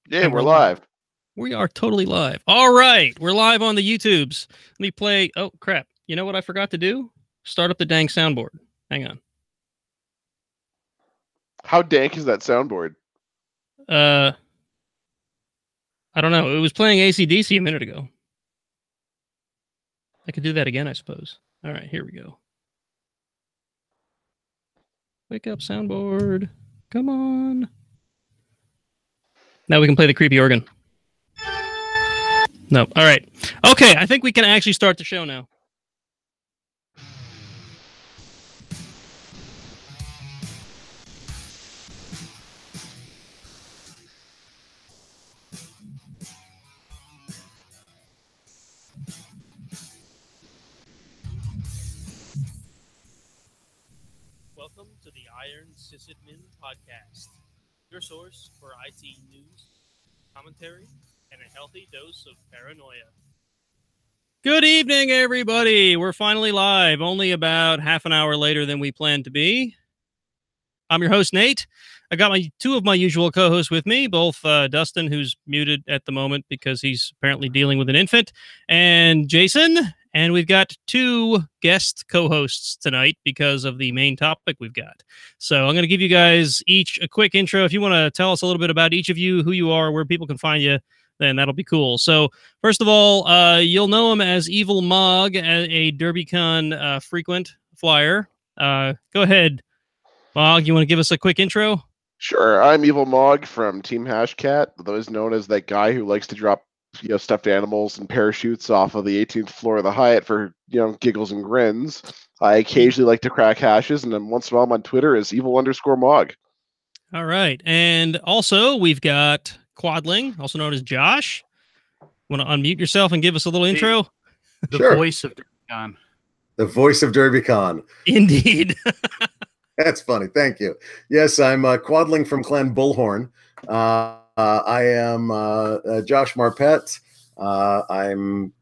Yeah, And we're live. We are totally live. All right, we're live on the YouTubes. Let me play. Oh, crap. You know what I forgot to do? Start up the dang soundboard. Hang on. How dank is that soundboard? I don't know. It was playing AC/DC a minute ago. I could do that again, I suppose. All right, here we go. Wake up, soundboard. Come on. Now we can play the creepy organ. No. All right. Okay, I think we can actually start the show now. Welcome to the Iron Sysadmin podcast, your source for IT news, commentary, and a healthy dose of paranoia. Good evening, everybody. We're finally live, only about half an hour later than we planned to be. I'm your host, Nate. I got two of my usual co-hosts with me, both Dustin, who's muted at the moment because he's apparently dealing with an infant, and Jason. And we've got two guest co-hosts tonight because of the main topic we've got. So I'm going to give you guys each a quick intro. If you want to tell us a little bit about each of you, who you are, where people can find you, then that'll be cool. So first of all, you'll know him as EvilMog, a Derbycon frequent flyer. Go ahead, Mog. You want to give us a quick intro? Sure. I'm EvilMog from Team Hashcat, otherwise known as that guy who likes to drop stuffed animals and parachutes off of the 18th floor of the Hyatt for giggles and grins. I occasionally like to crack hashes, and then once in a while I'm on Twitter as evil_mog. All right. And also we've got Quadling, also known as Josh. Want to unmute yourself and give us a little intro? The voice of Derbycon. The voice of Derbycon. Indeed. That's funny. Thank you. Yes, I'm Quadling from Clan Bullhorn. I am Josh Marpet. I'm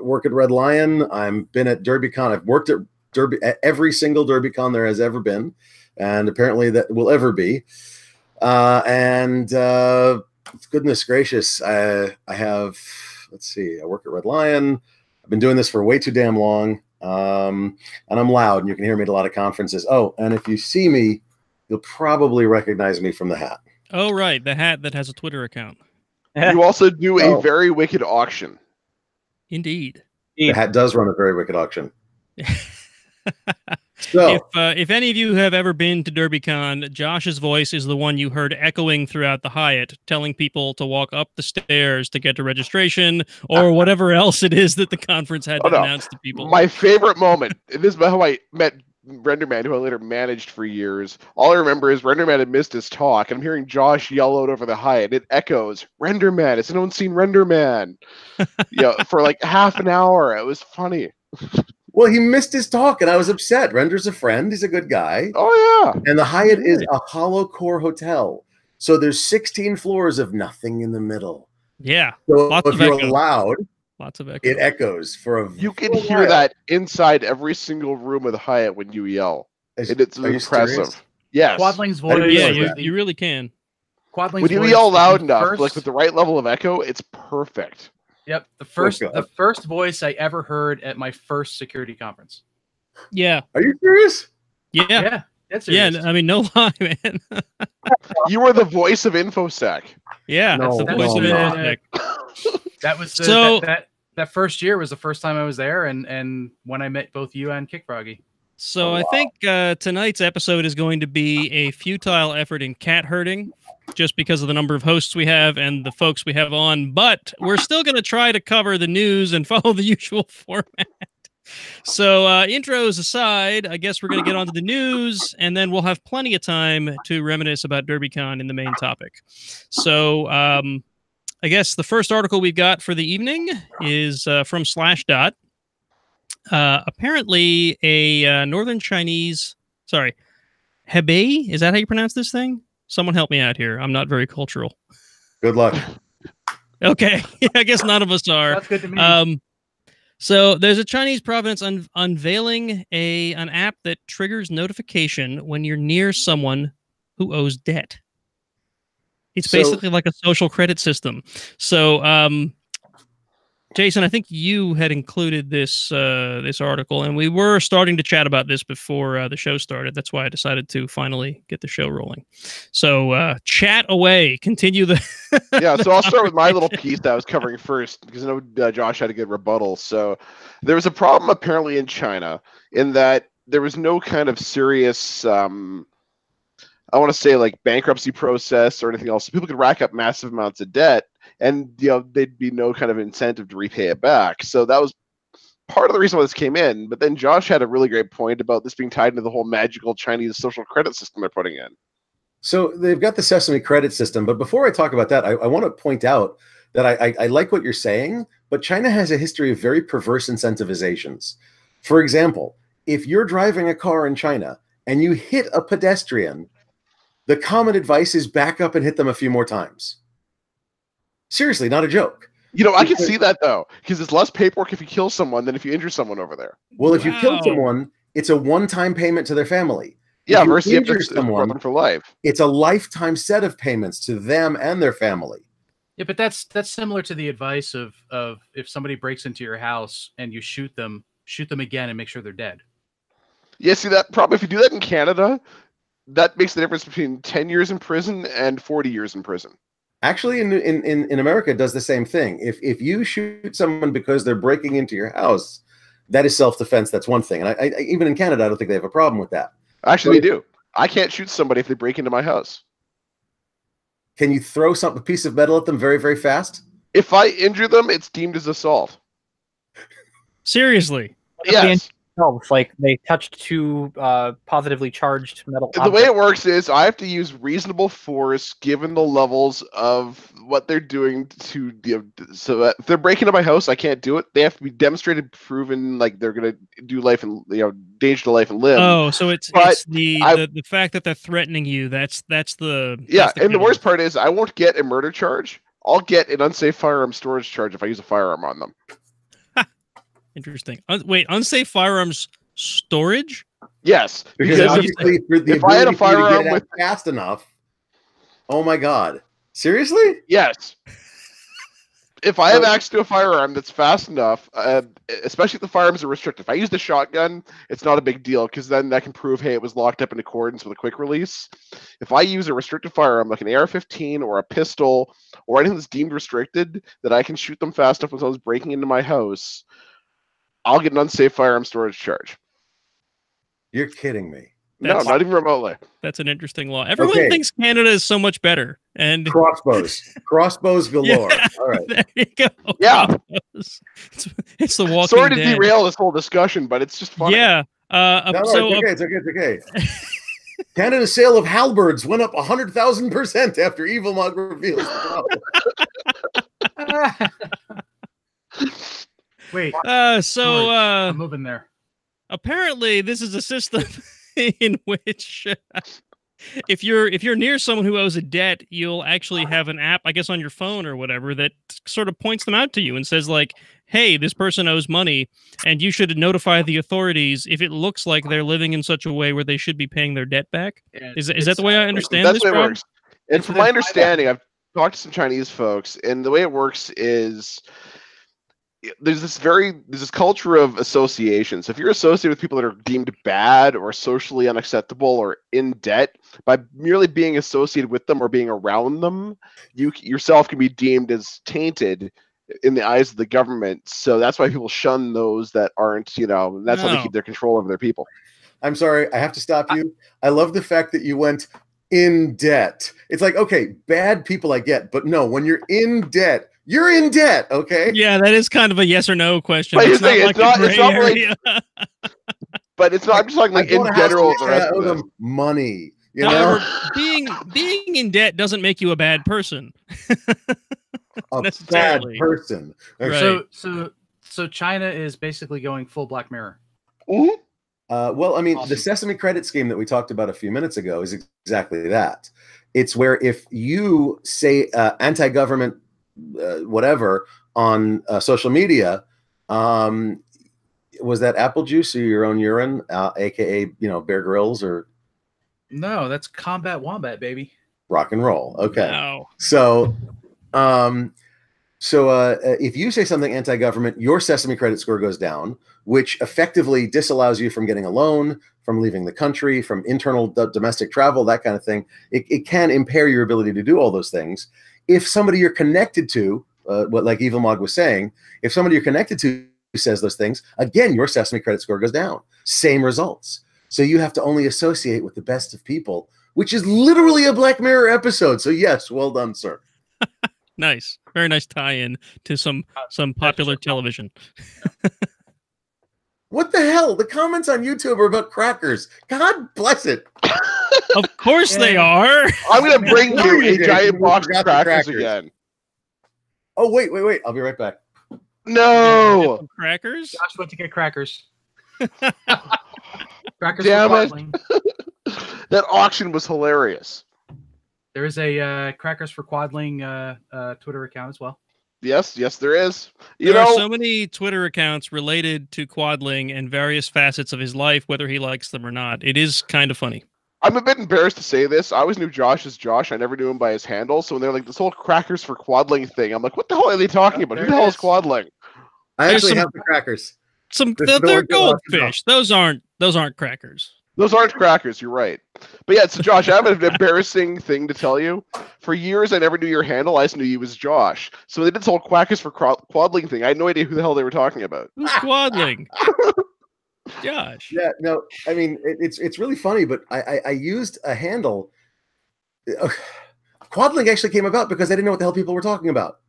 work at Red Lion. I've been at Derbycon. I've worked at every single Derbycon there has ever been, and apparently that will ever be. Goodness gracious, I have. Let's see. I work at Red Lion. I've been doing this for way too damn long. And I'm loud, and you can hear me at a lot of conferences. Oh, and if you see me, you'll probably recognize me from the hat. Oh, right. The hat that has a Twitter account. You also do a very wicked auction. Indeed. The hat does run a very wicked auction. So, if any of you have ever been to Derbycon, Josh's voice is the one you heard echoing throughout the Hyatt, telling people to walk up the stairs to get to registration or whatever else it is that the conference had to announce to people. My favorite moment, this is how I met Renderman, who I later managed for years. All I remember is Renderman had missed his talk, and I'm hearing Josh yell out over the Hyatt. It echoes, "Renderman, has anyone seen Renderman?" For like half an hour. It was funny. Well, he missed his talk, and I was upset. Render's a friend. He's a good guy. Oh, yeah. And the Hyatt is a hollow core hotel. So there's 16 floors of nothing in the middle. Yeah. So if you're loud, lots of echo. It echoes for a You can hear that inside every single room of the Hyatt when you yell. It's impressive. Yes. Quadling's voice. Yeah, you really can. Quadling's when you yell loud enough, like with the right level of echo, it's perfect. Yep, the first voice I ever heard at my first security conference. Yeah. Are you serious? Yeah. That's I mean, no lie, man. You were the voice of InfoSec. Yeah, that's the voice of InfoSec. That was that first year was the first time I was there, and when I met both you and Kickfroggy. So I think tonight's episode is going to be a futile effort in cat herding, just because of the number of hosts we have and the folks we have on. But we're still going to try to cover the news and follow the usual format. So intros aside, I guess we're going to get on to the news, and then we'll have plenty of time to reminisce about Derbycon in the main topic. So I guess the first article we've got for the evening is from Slashdot. Apparently a northern Chinese, Hebei, is that how you pronounce this thing? Someone help me out here. I'm not very cultural. Good luck. Okay. I guess none of us are. That's good to me. So there's a Chinese province unveiling an app that triggers notification when you're near someone who owes debt. It's basically like a social credit system. So, Jason, I think you had included this this article, and we were starting to chat about this before the show started. That's why I decided to finally get the show rolling. So, chat away. Continue the. Yeah, so I'll start with my little piece that I was covering first, because I know Josh had a good rebuttal. So, there was a problem apparently in China in that there was no kind of serious, I want to say like bankruptcy process or anything else. So people could rack up massive amounts of debt, and there'd be no kind of incentive to repay it back. So that was part of the reason why this came in. But then Josh had a really great point about this being tied into the whole magical Chinese social credit system they're putting in. So they've got the Sesame credit system, but before I talk about that, I want to point out that I like what you're saying, but China has a history of very perverse incentivizations. For example, if you're driving a car in China and you hit a pedestrian, the common advice is back up and hit them a few more times. Seriously, not a joke. I can see that, though, because it's less paperwork if you kill someone than if you injure someone over there. Well, if you kill someone, it's a one-time payment to their family. Yeah, if versus you injure someone for life. It's a lifetime set of payments to them and their family. Yeah, but that's similar to the advice of if somebody breaks into your house and you shoot them again and make sure they're dead. Yeah, see that problem. If you do that in Canada, that makes the difference between 10 years in prison and 40 years in prison. Actually, in America, it does the same thing. If you shoot someone because they're breaking into your house, that is self-defense. That's one thing. And I even in Canada, I don't think they have a problem with that. Actually, they do. I can't shoot somebody if they break into my house. Can you throw a piece of metal at them very, very fast? If I injure them, it's deemed as assault. Seriously? Yes. Like they touched two positively charged metal objects. The way it works is I have to use reasonable force given the levels of what they're doing to so that if they're breaking into my house, I can't do it. They have to be demonstrated, proven, like they're gonna do life and danger to life and limb. Oh, so it's the fact that they're threatening you. That's the and the worst part is I won't get a murder charge. I'll get an unsafe firearm storage charge if I use a firearm on them. Interesting. Wait, unsafe firearms storage? Yes, because if I had a firearm with fast enough, oh my god, seriously? Yes. If I have access to a firearm that's fast enough, especially if the firearms are restricted. If I use the shotgun, it's not a big deal because then that can prove, hey, it was locked up in accordance with a quick release. If I use a restricted firearm like an AR-15 or a pistol or anything that's deemed restricted that I can shoot them fast enough when someone's breaking into my house, I'll get an unsafe firearm storage charge. You're kidding me. No, not even remotely. That's an interesting law. Everyone thinks Canada is so much better. And crossbows galore. Yeah, all right, there you go. Yeah, it's the Walking Sorry to Dead. derail this whole discussion, but it's just funny. Yeah. It's okay. Canada's sale of halberds went up 100,000% after EvilMog reveals. Wait. I'm moving there. Apparently, this is a system in which if you're near someone who owes a debt, you'll actually have an app, I guess, on your phone or whatever that sort of points them out to you and says like, "Hey, this person owes money, and you should notify the authorities if it looks like they're living in such a way where they should be paying their debt back." Yeah, is that the way I understand that's this? The way it works. And from my understanding, I've talked to some Chinese folks, and the way it works is there's this culture of association. So if you're associated with people that are deemed bad or socially unacceptable or in debt, by merely being associated with them or being around them, you yourself can be deemed as tainted in the eyes of the government. So that's why people shun those that aren't, that's how they keep their control over their people. I'm sorry, I have to stop you. I love the fact that you went in debt. It's like, okay, bad people I get, but no, when you're in debt, you're in debt, okay? Yeah, that is kind of a yes or no question. But it's not like a gray area. But it's not. I'm just talking like in general. I owe them money. However, being in debt doesn't make you a bad person. A bad person. Right. So China is basically going full Black Mirror. Mm-hmm. Well, I mean, the Sesame credit scheme that we talked about a few minutes ago is exactly that. It's where if you say anti-government whatever on social media, was that apple juice or your own urine, aka Bear Grylls or? No, that's Combat Wombat, baby. Rock and roll. Okay. Wow. So, if you say something anti-government, your Sesame credit score goes down, which effectively disallows you from getting a loan, from leaving the country, from internal domestic travel, that kind of thing. It can impair your ability to do all those things. If somebody you're connected to, what like EvilMog was saying, if somebody you're connected to says those things, again, your Sesame credit score goes down. Same results. So you have to only associate with the best of people, which is literally a Black Mirror episode. So yes, well done, sir. Nice. Very nice tie-in to some popular television. What the hell? The comments on YouTube are about crackers. God bless it. Of course they are. I'm going to bring you a Jason, giant we box of forgot the crackers again. Oh, wait. I'll be right back. No. Some crackers? Josh went to get crackers. Crackers Damn for it. Quadling. That auction was hilarious. There is a Crackers for Quadling Twitter account as well. Yes, there is. You There know, are so many Twitter accounts related to Quadling and various facets of his life, whether he likes them or not. It is kind of funny. I'm a bit embarrassed to say this. I always knew Josh as Josh. I never knew him by his handle. So when they're like this whole crackers for Quadling thing, I'm like, what the hell are they talking about? Who There the it hell is is. Quadling? I There's actually some- have the crackers. They're goldfish. Those aren't crackers. Those aren't crackers. You're right. But yeah, so Josh, I have an embarrassing thing to tell you. For years, I never knew your handle. I just knew you was Josh. So when they did this whole crackers for Quadling thing, I had no idea who the hell they were talking about. Who's Quadling? Josh. Yeah, no, I mean it's really funny, but I used a handle. Quadling actually came about because I didn't know what the hell people were talking about.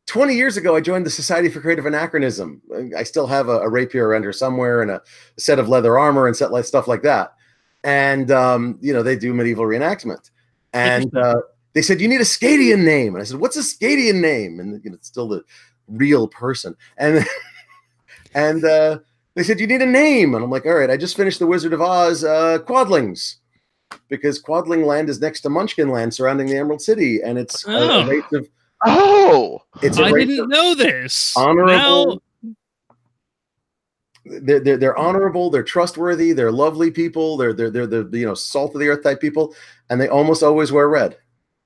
20 years ago, I joined the Society for Creative Anachronism. I still have a rapier render somewhere and a set of leather armor and stuff like that. And they do medieval reenactment. And they said, you need a Scadian name. And I said, what's a Scadian name? And it's still the real person. And they said, you need a name. And I'm like, all right, I just finished The Wizard of Oz, Quadlings. Because Quadling land is next to Munchkin land surrounding the Emerald City. And it's a race of... Oh, It's a I race didn't of know this. honorable. They're honorable. They're trustworthy. They're lovely people. They're the salt of the earth type people, and they almost always wear red.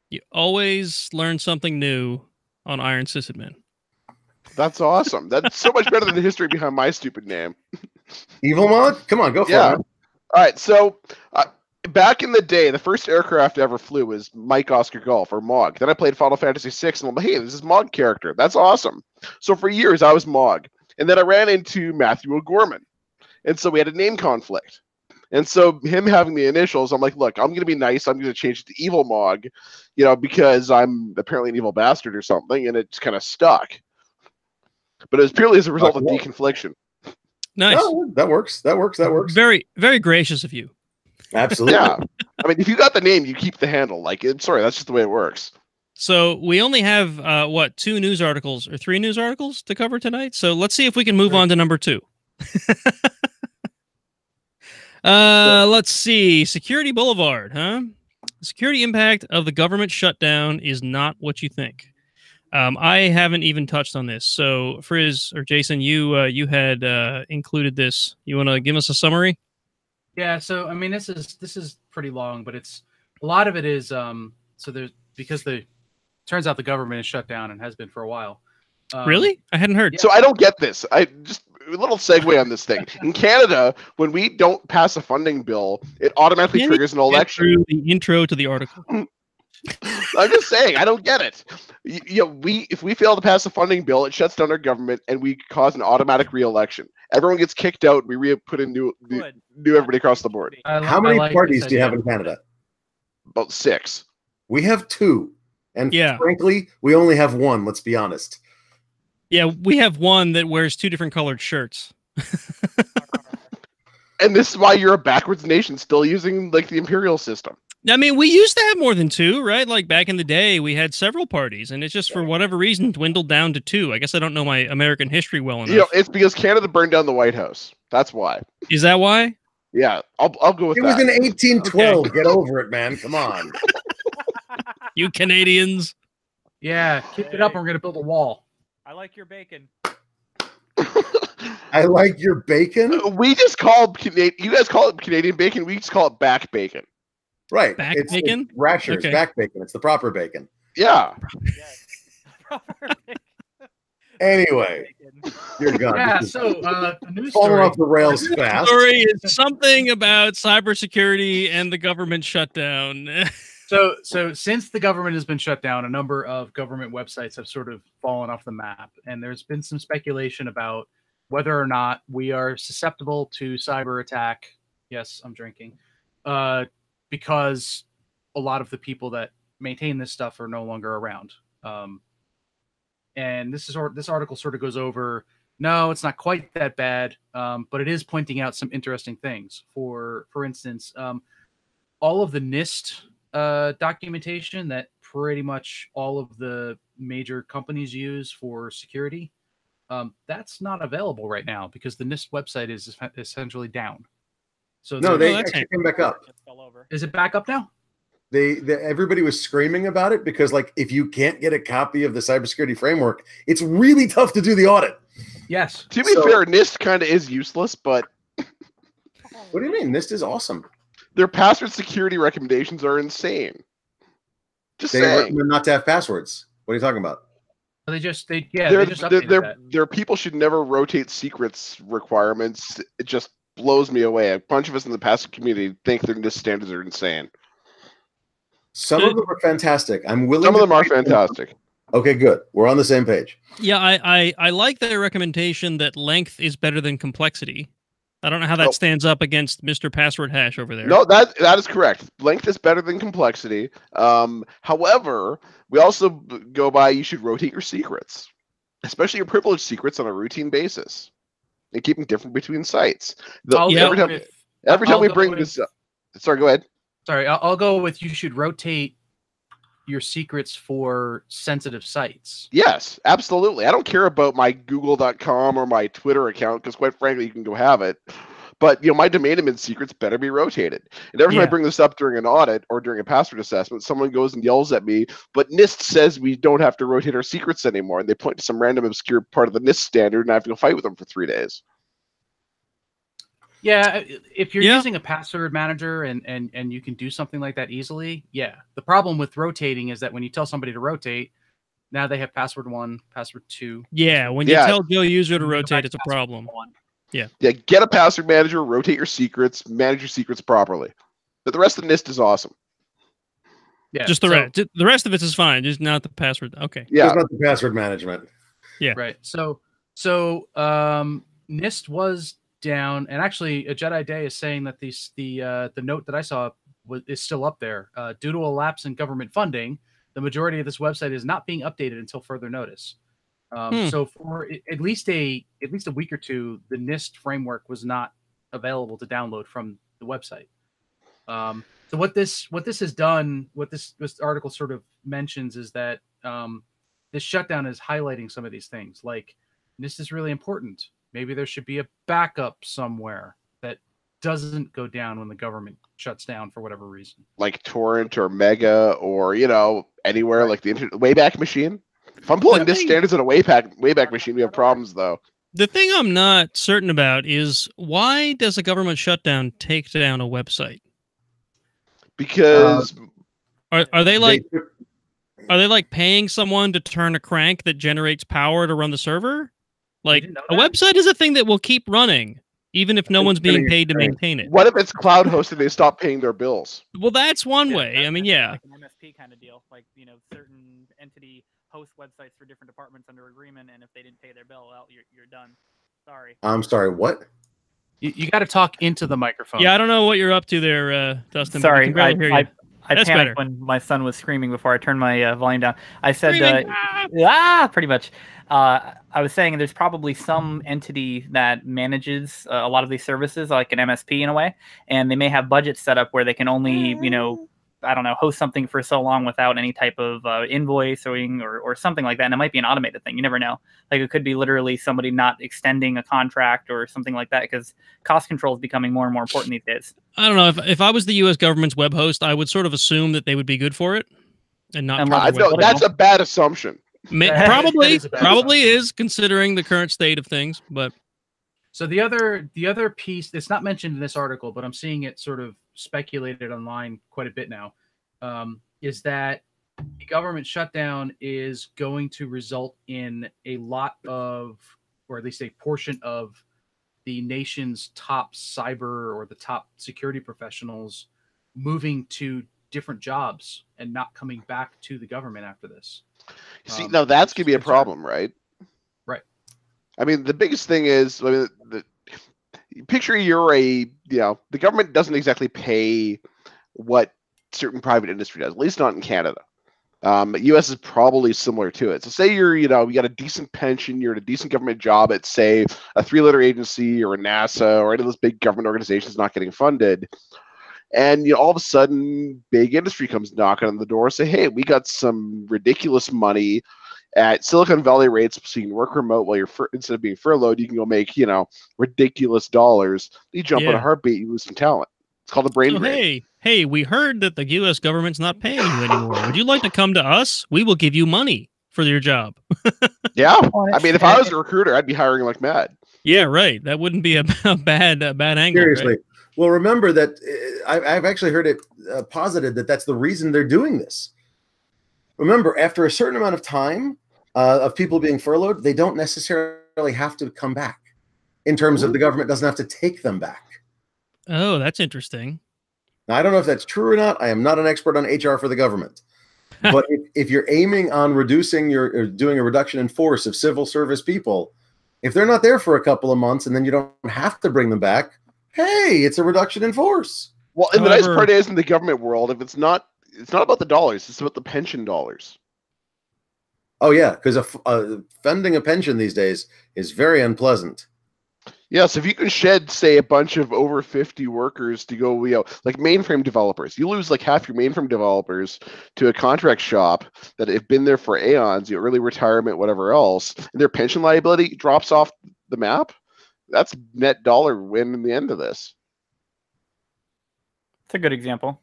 You always learn something new on Iron Sysadmin. that's awesome. That's so much better than the history behind my stupid name. EvilMog, come on, go for Yeah. it. All right, so back in the day, the first aircraft I ever flew was Mike Oscar Golf, or Mog. Then I played Final Fantasy VI, and I'm like, hey, this is Mog character. That's awesome. So for years, I was Mog. And then I ran into Matthew O'Gorman. And so we had a name conflict. And so him having the initials, I'm like, look, I'm going to be nice. I'm going to change it to EvilMog, because I'm apparently an evil bastard or something, and it just kind of stuck. But it was purely as a result of deconfliction. Nice. Oh, that works. Very, very gracious of you. Absolutely. Yeah. I mean, if you got the name, you keep the handle. Sorry, that's just the way it works. So we only have 2 news articles or 3 news articles to cover tonight. So let's see if we can move on to number 2. Let's see. Security Boulevard, huh? The security impact of the government shutdown is not what you think. I haven't even touched on this. So Frizz or Jason, you had included this. You want to give us a summary? Yeah, so I mean, this is pretty long, but it's a lot of it is because turns out the government is shut down and has been for a while. Really? I hadn't heard. So I don't get this. I just a little segue on this thing. In Canada, when we don't pass a funding bill, it automatically triggers an election. Through the intro to the article. I'm just saying, I don't get it. If we fail to pass a funding bill, it shuts down our government, and we cause an automatic re-election. Everyone gets kicked out. We put in new everybody across the board. How many parties do you have in Canada? About 6. We have 2, and Yeah. frankly, we only have 1. Let's be honest. Yeah, we have one that wears 2 different colored shirts. And this is why you're a backwards nation, still using the imperial system. I mean, we used to have more than 2, right? Like back in the day, we had several parties, and it's just for whatever reason dwindled down to 2. I guess I don't know my American history well enough. It's because Canada burned down the White House. That's why. Is that why? Yeah, I'll go with It that. was in 1812. Okay. Get over it, man. Come on. You Canadians. Yeah, keep it up, and we're gonna build a wall. I like your bacon. I like your bacon. We just call Canadian. You guys call it Canadian bacon. We just call it back bacon. Right. Back It's bacon? rashers, Okay. back bacon. It's the proper bacon. Yeah. Yes. Proper Anyway, you're gone. Yeah. This is So a news falling story. off the rails fast. Story is something about cybersecurity and the government shutdown. So since the government has been shut down, a number of government websites have sort of fallen off the map, and there's been some speculation about whether or not we are susceptible to cyber attack. Yes, I'm drinking, because a lot of the people that maintain this stuff are no longer around. And this article sort of goes over. No, it's not quite that bad, but it is pointing out some interesting things. For instance, all of the NIST documentation that pretty much all of the major companies use for security, that's not available right now because the NIST website is essentially down. So No, they that's actually came back up. Just fell over. is it back up now? Everybody was screaming about it because, like, if you can't get a copy of the cybersecurity framework, it's really tough to do the audit. Yes. To be So- fair, NIST kind of is useless, but What do you mean? NIST is awesome. their password security recommendations are insane. Just They saying. recommend not to have passwords. What are you talking about? They just Their, updated that. their people should never rotate secrets requirements. It just blows me away. A bunch of us in the password community think their NIST standards are insane. Some of them are fantastic. I'm willing. Some of to them are take fantastic. Okay, good. We're on the same page. Yeah, I like their recommendation that length is better than complexity. I don't know how that Oh. stands up against Mr. Password Hash over there. No, that is correct. Length is better than complexity. However, we also go by you should rotate your secrets, especially your privileged secrets, on a routine basis, and keep them different between sites. I'll Yeah. go Every time, with- every time I'll we go bring with- this up, sorry, go ahead. Sorry, I'll go with you should rotate your secrets for sensitive sites. Yes, absolutely. I don't care about my Google.com or my Twitter account because, quite frankly, you can go have it. But my domain admin secrets better be rotated. And every time I Yeah. bring this up during an audit or during a password assessment, someone goes and yells at me, "But NIST says we don't have to rotate our secrets anymore." And they point to some random obscure part of the NIST standard, and I have to go fight with them for 3 days. Yeah, if you're Yeah. using a password manager and you can do something like that easily, yeah. The problem with rotating is that when you tell somebody to rotate, now they have password 1, password 2. Yeah, when you Yeah. tell Joe User to You go back rotate, to it's a password problem. 1. Yeah, get a password manager, rotate your secrets, manage your secrets properly. But the rest of the NIST is awesome. Yeah, Just the so- rest. The rest of it is fine, just not the password. Okay. Yeah, It's not the password management. Right. So NIST was down, and actually, a Jedi Day is saying that the note that I saw is still up there. Due to a lapse in government funding, the majority of this website is not being updated until further notice. So for at least a week or two, the NIST framework was not available to download from the website. So what this has done, what this article sort of mentions is that this shutdown is highlighting some of these things. Like, NIST is really important. Maybe there should be a backup somewhere that doesn't go down when the government shuts down for whatever reason. like Torrent or Mega or anywhere like the Wayback Machine. If I'm pulling The NIST thing- standards on a Wayback Machine, we have problems though. The thing I'm not certain about is why does a government shutdown take down a website? Because Are they like paying someone to turn a crank that generates power to run the server? Like, didn't know a that? website is a thing that will keep running even if no It's one's being getting paid to extreme. maintain it. what if it's cloud hosted? They stop paying their bills. Well, that's one Yeah, way. I mean, yeah. like an MSP kind of deal. Like, certain entity hosts websites for different departments under agreement, and if they didn't pay their bill, well, you're done. Sorry. I'm sorry, what? You got to talk into the microphone. Yeah, I don't know what you're up to there, Dustin. but we Sorry, can barely hear you. I That's panicked better. when my son was screaming before I turned my volume down. I said, Screaming, pretty much. I was saying there's probably some entity that manages a lot of these services, like an MSP in a way, and they may have budgets set up where they can only, I don't know, host something for so long without any type of invoicing or something like that. And it might be an automated thing. You never know. Like, it could be literally somebody not extending a contract or something like that, because cost control is becoming more and more important these days. I don't know. If I was the U.S. government's web host, I would sort of assume that they would be good for it and not. Unless- turn their No, web- that's a bad assumption. That Probably is a bad is considering the current state of things, but So the other piece, it's not mentioned in this article, but I'm seeing it sort of speculated online quite a bit now, is that the government shutdown is going to result in a lot of, or at least a portion of, the nation's top cyber or the top security professionals moving to different jobs and not coming back to the government after this. See, now that's going to be a problem, right? Right. I mean, the biggest thing is, I mean, picture the government doesn't exactly pay what certain private industry does, at least not in Canada. U.S. is probably similar to it. So say you got a decent pension, you're at a decent government job at, say, a three-letter agency or a NASA or any of those big government organizations not getting funded. And all of a sudden, big industry comes knocking on the door and say, hey, we got some ridiculous money at Silicon Valley rates, so you can work remote while instead of being furloughed, you can go make, ridiculous dollars. You jump on a heartbeat, you lose some talent. It's called a brain drain. Hey, we heard that the U.S. government's not paying you anymore. Would you like to come to us? We will give you money for your job. Yeah. I mean, if I was a recruiter, I'd be hiring like mad. Yeah, right. That wouldn't be a bad angle. Seriously. Right? Well, remember that I've actually heard it posited that that's the reason they're doing this. Remember, after a certain amount of time of people being furloughed, they don't necessarily have to come back. In terms of the government doesn't have to take them back. Oh, that's interesting. Now, I don't know if that's true or not. I am not an expert on HR for the government. But if you're aiming on reducing or doing a reduction in force of civil service people, if they're not there for a couple of months and then you don't have to bring them back, hey, it's a reduction in force. Well, and the nice part is, in the government world, if it's not about the dollars, it's about the pension dollars. Oh, yeah, because funding a pension these days is very unpleasant. Yeah, so if you can shed, say, a bunch of over 50 workers to go, like mainframe developers, you lose like half your mainframe developers to a contract shop that have been there for aeons, early retirement, whatever else, and their pension liability drops off the map. That's net dollar win in the end of this. It's a good example.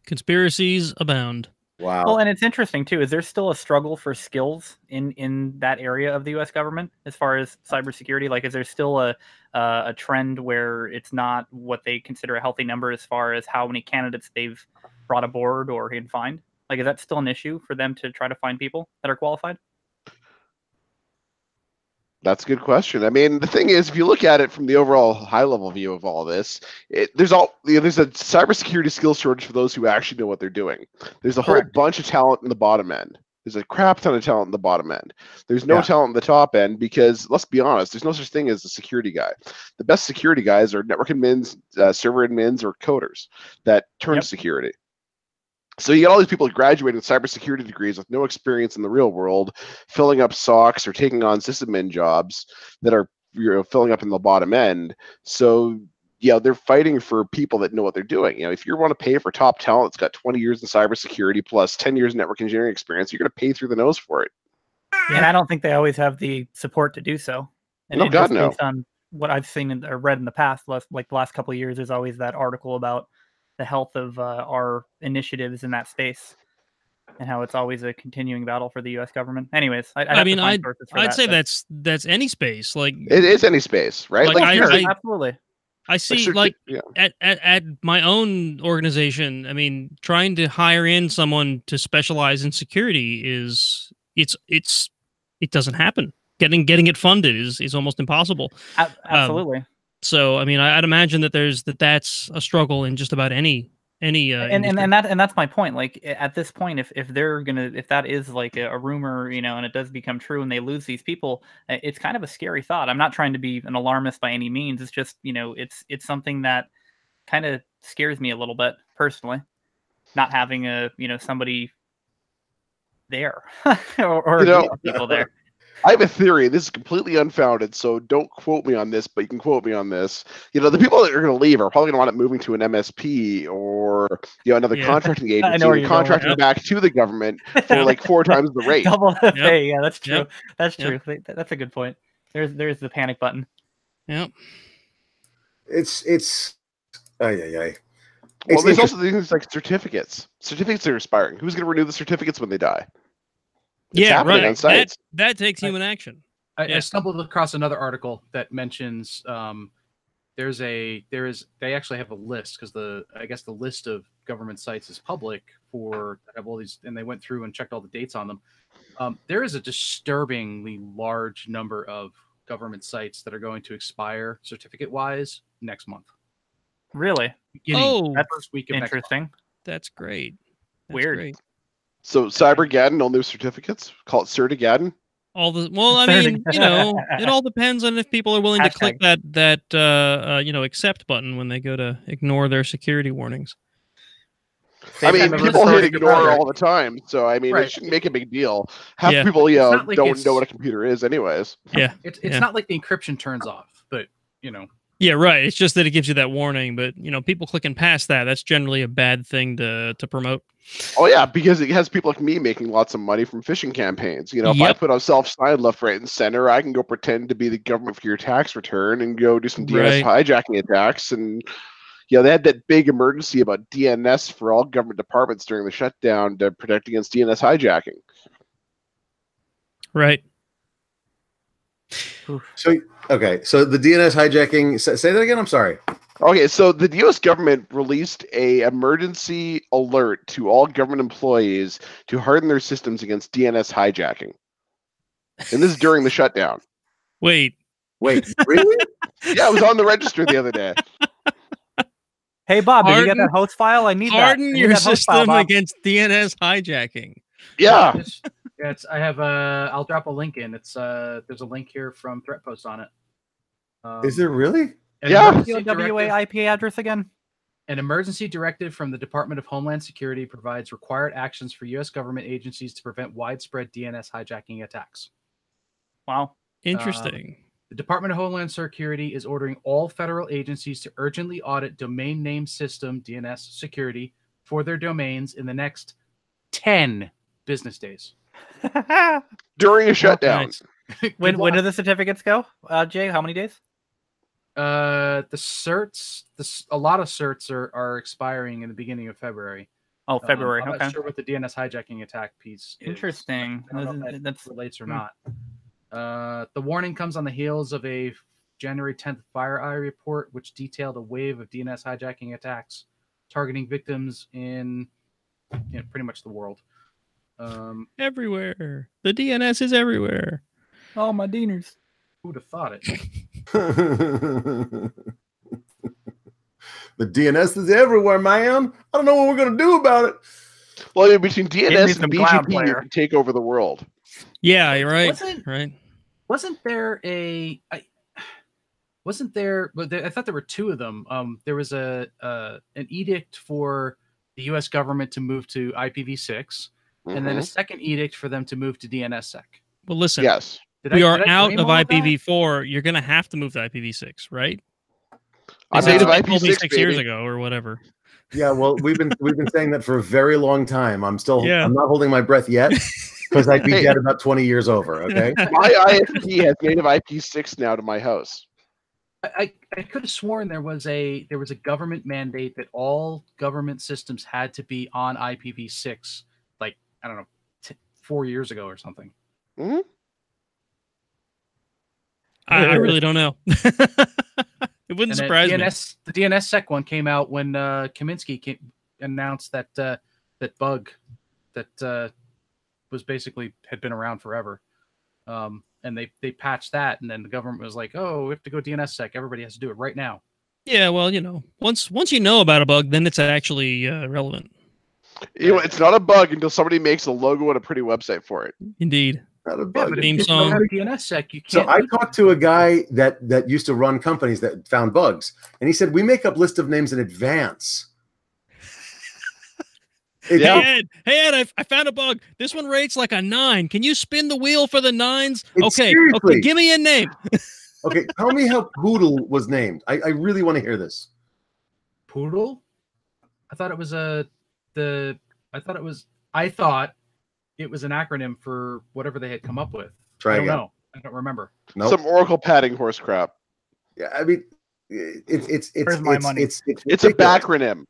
Conspiracies abound. Wow. Well, and it's interesting too. Is there still a struggle for skills in that area of the U.S. government as far as cybersecurity? Like, is there still a trend where it's not what they consider a healthy number as far as how many candidates they've brought aboard or can find? Like, is that still an issue for them to try to find people that are qualified? That's a good question. I mean, the thing is, if you look at it from the overall high-level view of all this, there's a cybersecurity skill shortage for those who actually know what they're doing. There's a whole bunch of talent in the bottom end. There's a crap ton of talent in the bottom end. There's no talent in the top end because, let's be honest, there's no such thing as a security guy. The best security guys are network admins, server admins, or coders that turn security. So you got all these people graduating with cybersecurity degrees with no experience in the real world, filling up SOCs or taking on sysadmin jobs that are filling up in the bottom end. So they're fighting for people that know what they're doing. If you want to pay for top talent that's got 20 years in cybersecurity plus 10 years in network engineering experience, you're going to pay through the nose for it. And I don't think they always have the support to do so. And no, God, no. Based on what I've seen or read in the past, like the last couple of years, there's always that article about the health of our initiatives in that space and how it's always a continuing battle for the U.S. government. Anyways, I'd say that's any space. Like, it is any space, right? Absolutely. I see, at my own organization, I mean, trying to hire in someone to specialize in security it doesn't happen. Getting it funded is almost impossible. Absolutely. So, I mean, I'd imagine that that's a struggle in just about any and that's my point. Like, at this point, if that is like a rumor, and it does become true and they lose these people, it's kind of a scary thought. I'm not trying to be an alarmist by any means. It's just, it's something that kind of scares me a little bit personally, not having somebody there or people there. I have a theory. This is completely unfounded, so don't quote me on this, but you can quote me on this. The people that are going to leave are probably going to wind up moving to an MSP or another contracting agency and contracting back to the government for like 4 times the rate. Double pay. Yeah, that's true. That's true. That's a good point. There's the panic button. Yep. It's Well, there's also things like certificates. Certificates are expiring. Who's going to renew the certificates when they die? Right. That takes human action. I stumbled across another article that mentions they actually have a list because I guess the list of government sites is public for have all these, and they went through and checked all the dates on them. There is a disturbingly large number of government sites that are going to expire certificate-wise next month. Really? That first week of interesting. That's great. That's Weird. Great. So Cybergaddon, all new certificates. Call it Certigaddon. I mean, it all depends on if people are willing to click that accept button when they go to ignore their security warnings. I mean, people hit ignore all the time, so I mean, it shouldn't make a big deal. Half people, don't know what a computer is, anyways. Yeah, it's not like the encryption turns off, but Yeah, right. It's just that it gives you that warning, but people clicking past that's generally a bad thing to promote. Oh yeah, because it has people like me making lots of money from phishing campaigns. If I put a self-sign left, right, and center, I can go pretend to be the government for your tax return and go do some DNS hijacking attacks. And they had that big emergency about DNS for all government departments during the shutdown to protect against DNS hijacking. Right. So the DNS hijacking. Say that again. I'm sorry. Okay, so the U.S. government released a emergency alert to all government employees to harden their systems against DNS hijacking, and this is during the shutdown. Wait, really? Yeah, it was on the register the other day. Hey Bob, did you get that host file? I need harden your system against DNS hijacking. Yeah. I have I'll drop a link in. It's there's a link here from Threatpost on it. Is there really? Yeah. WA IP address again? An emergency directive from the Department of Homeland Security provides required actions for U.S. government agencies to prevent widespread DNS hijacking attacks. Wow. Interesting. The Department of Homeland Security is ordering all federal agencies to urgently audit domain name system DNS security for their domains in the next 10 business days. During a shutdown. When do the certificates go, Jay? How many days? The certs, a lot of certs are expiring in the beginning of February. Oh, February. I'm okay. not sure what the DNS hijacking attack piece is. Interesting. I don't know if that relates or not. The warning comes on the heels of a January 10th FireEye report, which detailed a wave of DNS hijacking attacks targeting victims in pretty much the world. Everywhere. The DNS is everywhere. Oh, my diners. Who would have thought it? The DNS is everywhere, man. I don't know what we're going to do about it. Well, between DNS and BGP, you can take over the world. Yeah, you're right. Wasn't there a... I thought there were two of them. There was an edict for the U.S. government to move to IPv6, and then a second edict for them to move to DNSSEC. Well, listen. Yes. We are out of IPv4. You're going to have to move to IPv6, right? I made of IPv6 6 years ago or whatever. Yeah, well, we've been saying that for a very long time. I'm not holding my breath yet because I'd be dead about 20 years over. Okay. My ISP has native IP6 now to my house. I could have sworn there was a government mandate that all government systems had to be on IPv6, like I don't know, 4 years ago or something. Mm-hmm. I really don't know. It wouldn't surprise me. The DNSSEC one came out when Kaminsky announced that bug that was basically had been around forever. And they patched that, and then the government was like, "Oh, we have to go DNSSEC. Everybody has to do it right now." Yeah, well, once you know about a bug, then it's actually relevant. It's not a bug until somebody makes a logo and a pretty website for it. Indeed. Not a bug. Theme song. DNSSEC, you can't. So I talked to a guy that used to run companies that found bugs, and he said we make up list of names in advance. Hey Ed, I found a bug. This one rates like a 9. Can you spin the wheel for the 9s? Okay, give me a name. Okay, tell me how Poodle was named. I really want to hear this. Poodle? I thought it was it was an acronym for whatever they had come up with. I don't know. I don't remember. Nope. Some Oracle padding horse crap. Yeah, I mean, it's Where's my money? It's a backronym.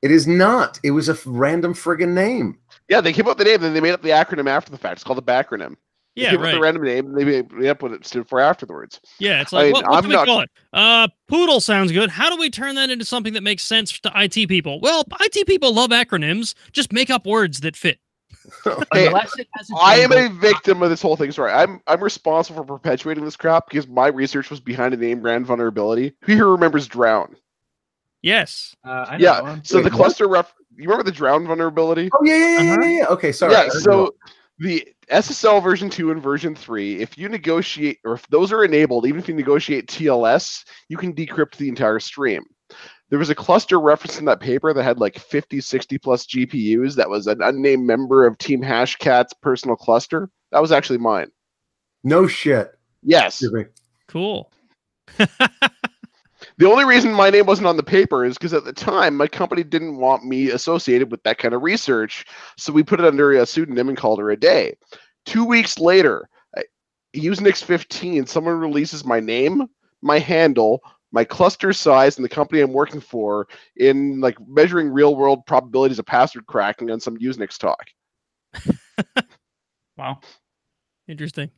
It is not. It was a random friggin' name. Yeah, they came up with the name, then they made up the acronym after the fact. It's called a backronym. Yeah, they came up with the name, then they made up the acronym after the fact. It's called a backronym. They Yeah, came up with right. a random name, and they made up what it stood for afterwards. Yeah, it's I like, mean, what I'm do we not- call it? Poodle sounds good. How do we turn that into something that makes sense to IT people? Well, IT people love acronyms. Just make up words that fit. Hey, Unless it has a I am a jingle. victim of this whole thing. Sorry, I'm responsible for perpetuating this crap because my research was behind a name brand vulnerability. Who here remembers Drown? Yes. I know that Yeah. one. So Wait, the what? cluster you remember the Drown vulnerability? Oh yeah. Okay, sorry. Yeah. So the SSL version 2 and version 3, if you negotiate, or if those are enabled, even if you negotiate TLS, you can decrypt the entire stream. There was a cluster reference in that paper that had like 50, 60 plus GPUs that was an unnamed member of Team Hashcat's personal cluster. That was actually mine. No shit. Yes. Excuse me. Cool. The only reason my name wasn't on the paper is because at the time my company didn't want me associated with that kind of research, so we put it under a pseudonym and called her a day. 2 weeks later, Usenix 15, someone releases my name, my handle, my cluster size, and the company I'm working for in like measuring real world probabilities of password cracking on some Usenix talk. Wow. Interesting.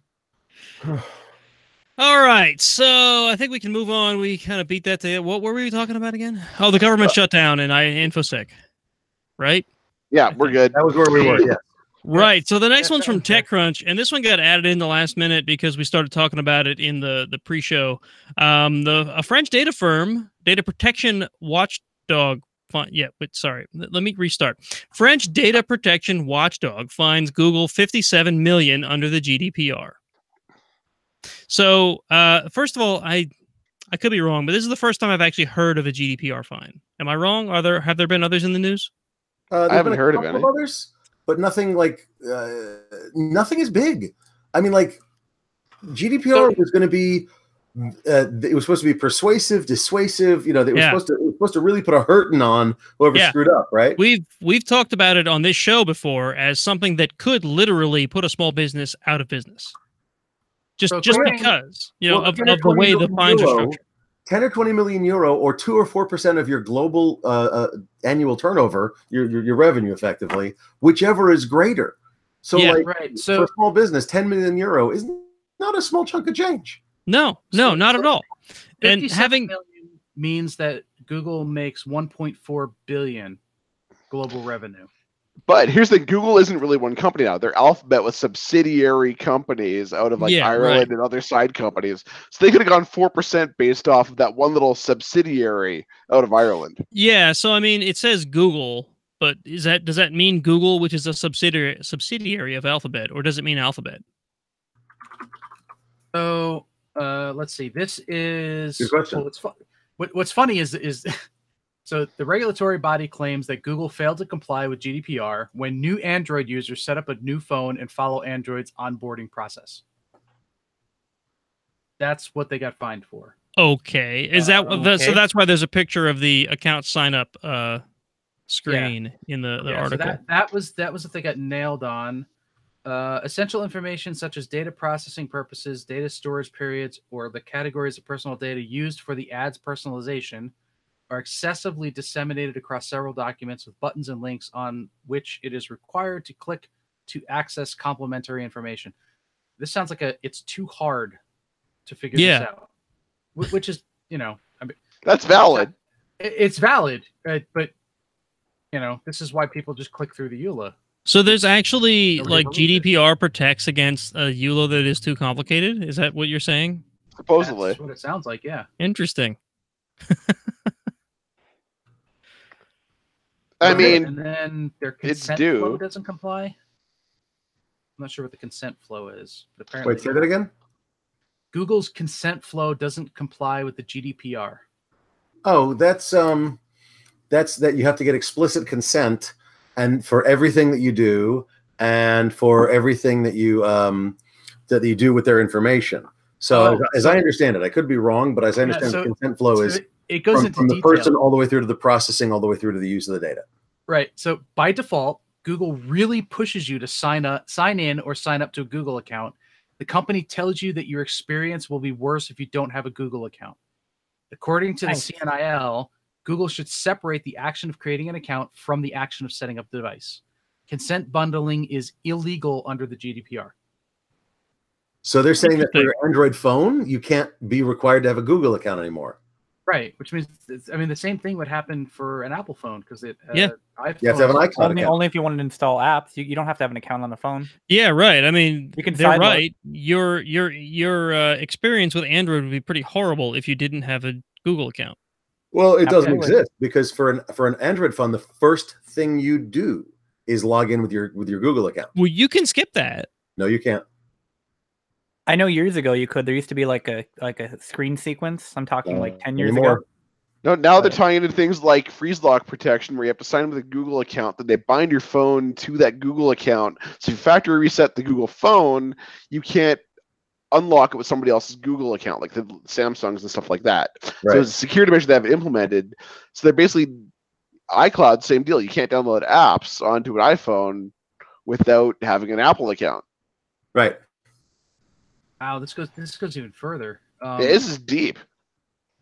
All right, so I think we can move on. We kind of beat that to what were we talking about again? Oh, the government shutdown and InfoSec, right? Yeah, we're good. That was where we were. Yeah. Right. So the next one's from TechCrunch, and this one got added in the last minute because we started talking about it in the pre-show. A French data firm, data protection watchdog. Let me restart. French data protection watchdog finds Google 57 million under the GDPR. So, first of all, I could be wrong, but this is the first time I've actually heard of a GDPR fine. Am I wrong? Have there been others in the news? I haven't heard of any. Others, but nothing like nothing is big. I mean, like GDPR was going to be. It was supposed to be persuasive, dissuasive. You know, it was supposed to really put a hurting on whoever screwed up, right? We've talked about it on this show before as something that could literally put a small business out of business. Just because, of the way the fines are structured. 10 or 20 million euro, or 2 or 4% of your global annual turnover, your revenue, effectively, whichever is greater. So, so for a small business, 10 million euro is not a small chunk of change. No, not at all. And having million means that Google makes 1.4 billion global revenue. But here's the Google isn't really one company now. They're Alphabet with subsidiary companies out of Ireland and other side companies. So they could have gone 4% based off of that one little subsidiary out of Ireland. Yeah, so I mean it says Google, but does that mean Google, which is a subsidiary of Alphabet, or does it mean Alphabet? So let's see. This is good question. What's funny is so the regulatory body claims that Google failed to comply with GDPR when new Android users set up a new phone and follow Android's onboarding process. That's what they got fined for. Okay. Is that so? That's why there's a picture of the account sign up screen in the article. So that was what they got nailed on. Essential information such as data processing purposes, data storage periods, or the categories of personal data used for the ad's personalization are excessively disseminated across several documents with buttons and links on which it is required to click to access complementary information. This sounds like it's too hard to figure this out, which is, I mean, that's valid. It's valid, but this is why people just click through the EULA. So there's actually GDPR protects against a EULA that is too complicated. Is that what you're saying? Supposedly. That's what it sounds like. Yeah. Interesting. I mean, and then their consent flow doesn't comply. I'm not sure what the consent flow is, but apparently. Wait, say that again. Google's consent flow doesn't comply with the GDPR. Oh, that's that you have to get explicit consent, and for everything that you do, and for everything that you do with their information. So, as I understand it, I could be wrong, but as I understand, the consent flow is it goes into from the detail. person all the way through to the processing, all the way through to the use of the data. Right. So by default, Google really pushes you to sign in, or sign up to a Google account. The company tells you that your experience will be worse if you don't have a Google account. According to the CNIL, Google should separate the action of creating an account from the action of setting up the device. Consent bundling is illegal under the GDPR. So they're saying that for Interesting. your Android phone, you can't be required to have a Google account anymore. Right, which means the same thing would happen for an Apple phone because it Yeah. iPhone, You have to have an iCloud account. Only if you want to install apps. You don't have to have an account on the phone. Yeah, right. I mean, You can they're sideload. right. Your experience with Android would be pretty horrible if you didn't have a Google account. Well, it doesn't Absolutely. exist because for an Android phone, the first thing you do is log in with your Google account. Well, you can skip that. No, you can't. I know years ago you could. There used to be like a screen sequence. I'm talking like 10 years Anymore. ago. No, now they're tying into things like freeze lock protection, where you have to sign in with a Google account. That they bind your phone to that Google account. So if you factory reset the Google phone, you can't unlock it with somebody else's Google account, like the Samsungs and stuff like that. Right. So it's a security measure they have implemented. So they're basically iCloud, same deal. You can't download apps onto an iPhone without having an Apple account. Right. Wow, this goes even further. This is deep.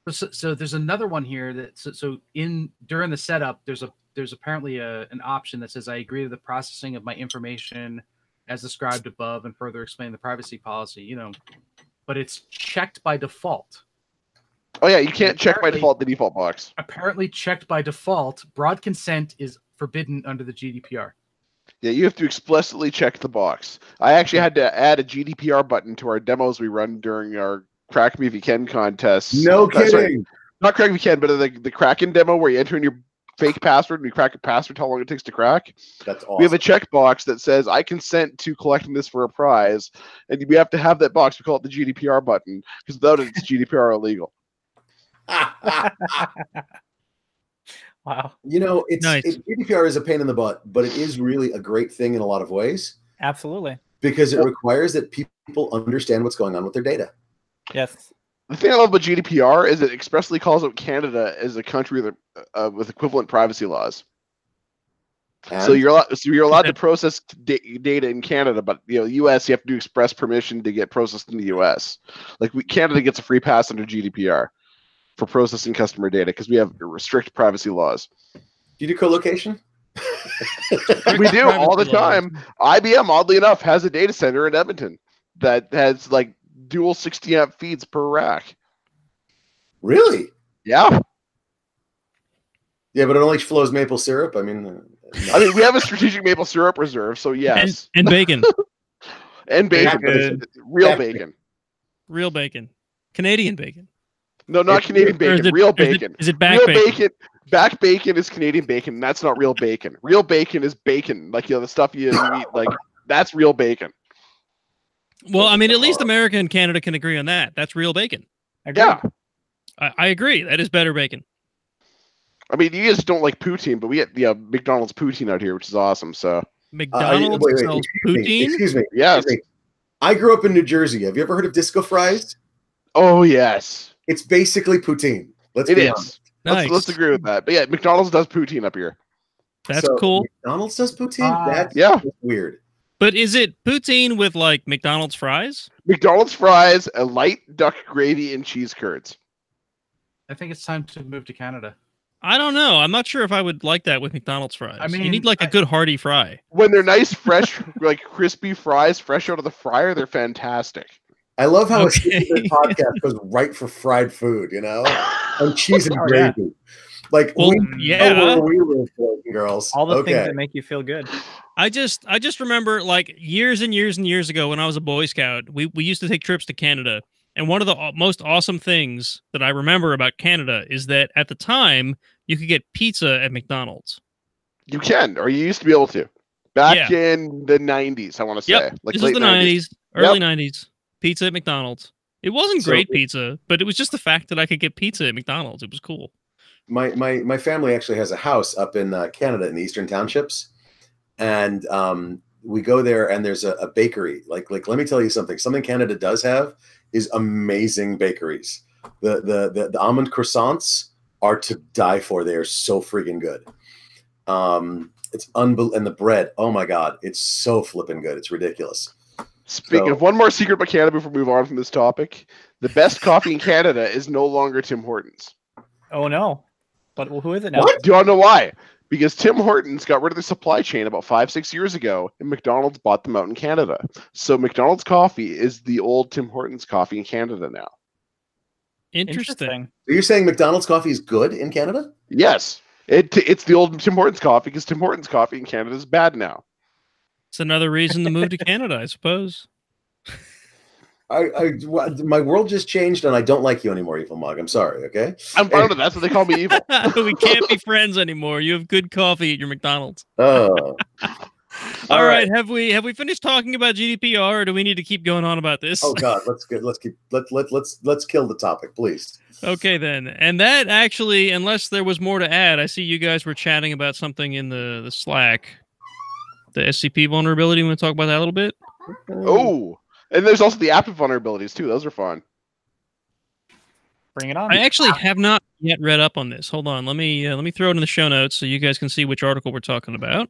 So there's another one here that during the setup there's apparently an option that says I agree to the processing of my information as described above and further explain the privacy policy. But it's checked by default. Oh yeah, you can't check by Apparently- default the default box. Apparently, checked by default, broad consent is forbidden under the GDPR. Yeah, you have to explicitly check the box. I actually had to add a GDPR button to our demos we run during our Crack Me If You Can contests. No Sorry, kidding. not Crack Me If You Can, but the Kraken demo where you enter in your fake password and you crack a password, how long it takes to crack. That's awesome. We have a checkbox that says, I consent to collecting this for a prize. And we have to have that box. We call it the GDPR button, because without it, it's GDPR illegal. Wow. Nice. GDPR is a pain in the butt, but it is really a great thing in a lot of ways Absolutely. because it requires that people understand what's going on with their data. Yes. The thing I love about GDPR is it expressly calls out Canada as a country with equivalent privacy laws. So And- you're allowed to process data in Canada, but U.S. you have to do express permission to get processed in the U.S. Like Canada gets a free pass under GDPR for processing customer data because we have strict privacy laws. Do you do co-location? We do all the Privacy laws. time. IBM, oddly enough, has a data center in Edmonton that has like dual 60 amp feeds per rack. Really? Yeah. Yeah, but it only flows maple syrup. I mean, We have a strategic maple syrup reserve, so yes. And bacon. And bacon. but it's Good. real Yeah. bacon. Real bacon. Canadian bacon. No, not It's- Canadian Or bacon. Real bacon. Is it back Real bacon? bacon. Back bacon is Canadian bacon. That's not real bacon. Real bacon is bacon. Like the stuff you eat. Like that's real bacon. Well, I mean, at least America and Canada can agree on that. That's real bacon. Agreed. Yeah. I agree. That is better bacon. I mean, you guys don't like poutine, but we get McDonald's poutine out here, which is awesome. So McDonald's sells poutine. Excuse me. yes. Excuse me. I grew up in New Jersey. Have you ever heard of disco fries? Oh yes, It's basically poutine. Let's it be is. honest. Nice. Let's agree with that. But yeah, McDonald's does poutine up here. That's So, cool. McDonald's does poutine? That's Yeah. weird. But is it poutine with like McDonald's fries? McDonald's fries, a light duck gravy, and cheese curds. I think it's time to move to Canada. I don't know. I'm not sure if I would like that with McDonald's fries. I you mean, need like a good hearty fry. When they're nice, fresh, like crispy fries, fresh out of the fryer, they're fantastic. I love how Okay. a podcast goes right for fried food, and cheese and Oh, yeah. gravy. Like, Well, we yeah. know where we live, boys and girls. All the things Okay. that make you feel good. I just remember like years and years and years ago when I was a Boy Scout, we used to take trips to Canada. And one of the most awesome things that I remember about Canada is that at the time you could get pizza at McDonald's. You can, or you used to be able to. Back in the 90s, I want to say. Yep. Like This late is the 90s, early 90s. Pizza at McDonald's. It wasn't So- great pizza, but it was just the fact that I could get pizza at McDonald's. It was cool. My family actually has a house up in Canada in the Eastern Townships, and we go there and there's a bakery. Like let me tell you something. Something Canada does have is amazing bakeries. The almond croissants are to die for. They are so freaking good. It's unbelievable, and the bread. Oh my god, it's so flipping good. It's ridiculous. Speaking of one more secret about Canada before we move on from this topic, the best coffee in Canada is no longer Tim Hortons. Oh no. But who is it now? What? Do you want to know why? Because Tim Hortons got rid of their supply chain about 5-6 years ago, and McDonald's bought them out in Canada. So McDonald's coffee is the old Tim Hortons coffee in Canada now. Interesting. So you're saying McDonald's coffee is good in Canada? Yes. It's the old Tim Hortons coffee because Tim Hortons coffee in Canada is bad now. It's another reason to move to Canada, I suppose. My world just changed, and I don't like you anymore, EvilMog. I'm sorry. Okay. I'm fine with it. That's what they call me, evil. We can't be friends anymore. You have good coffee at your McDonald's. Oh. All right. Have we finished talking about GDPR, or do we need to keep going on about this? Oh God, let's kill the topic, please. Okay, then. And that actually, unless there was more to add, I see you guys were chatting about something in the Slack. The SCP vulnerability. You want to talk about that a little bit? Oh, and there's also the app vulnerabilities too. Those are fun. Bring it on. I actually have not yet read up on this. Hold on. Let me throw it in the show notes so you guys can see which article we're talking about.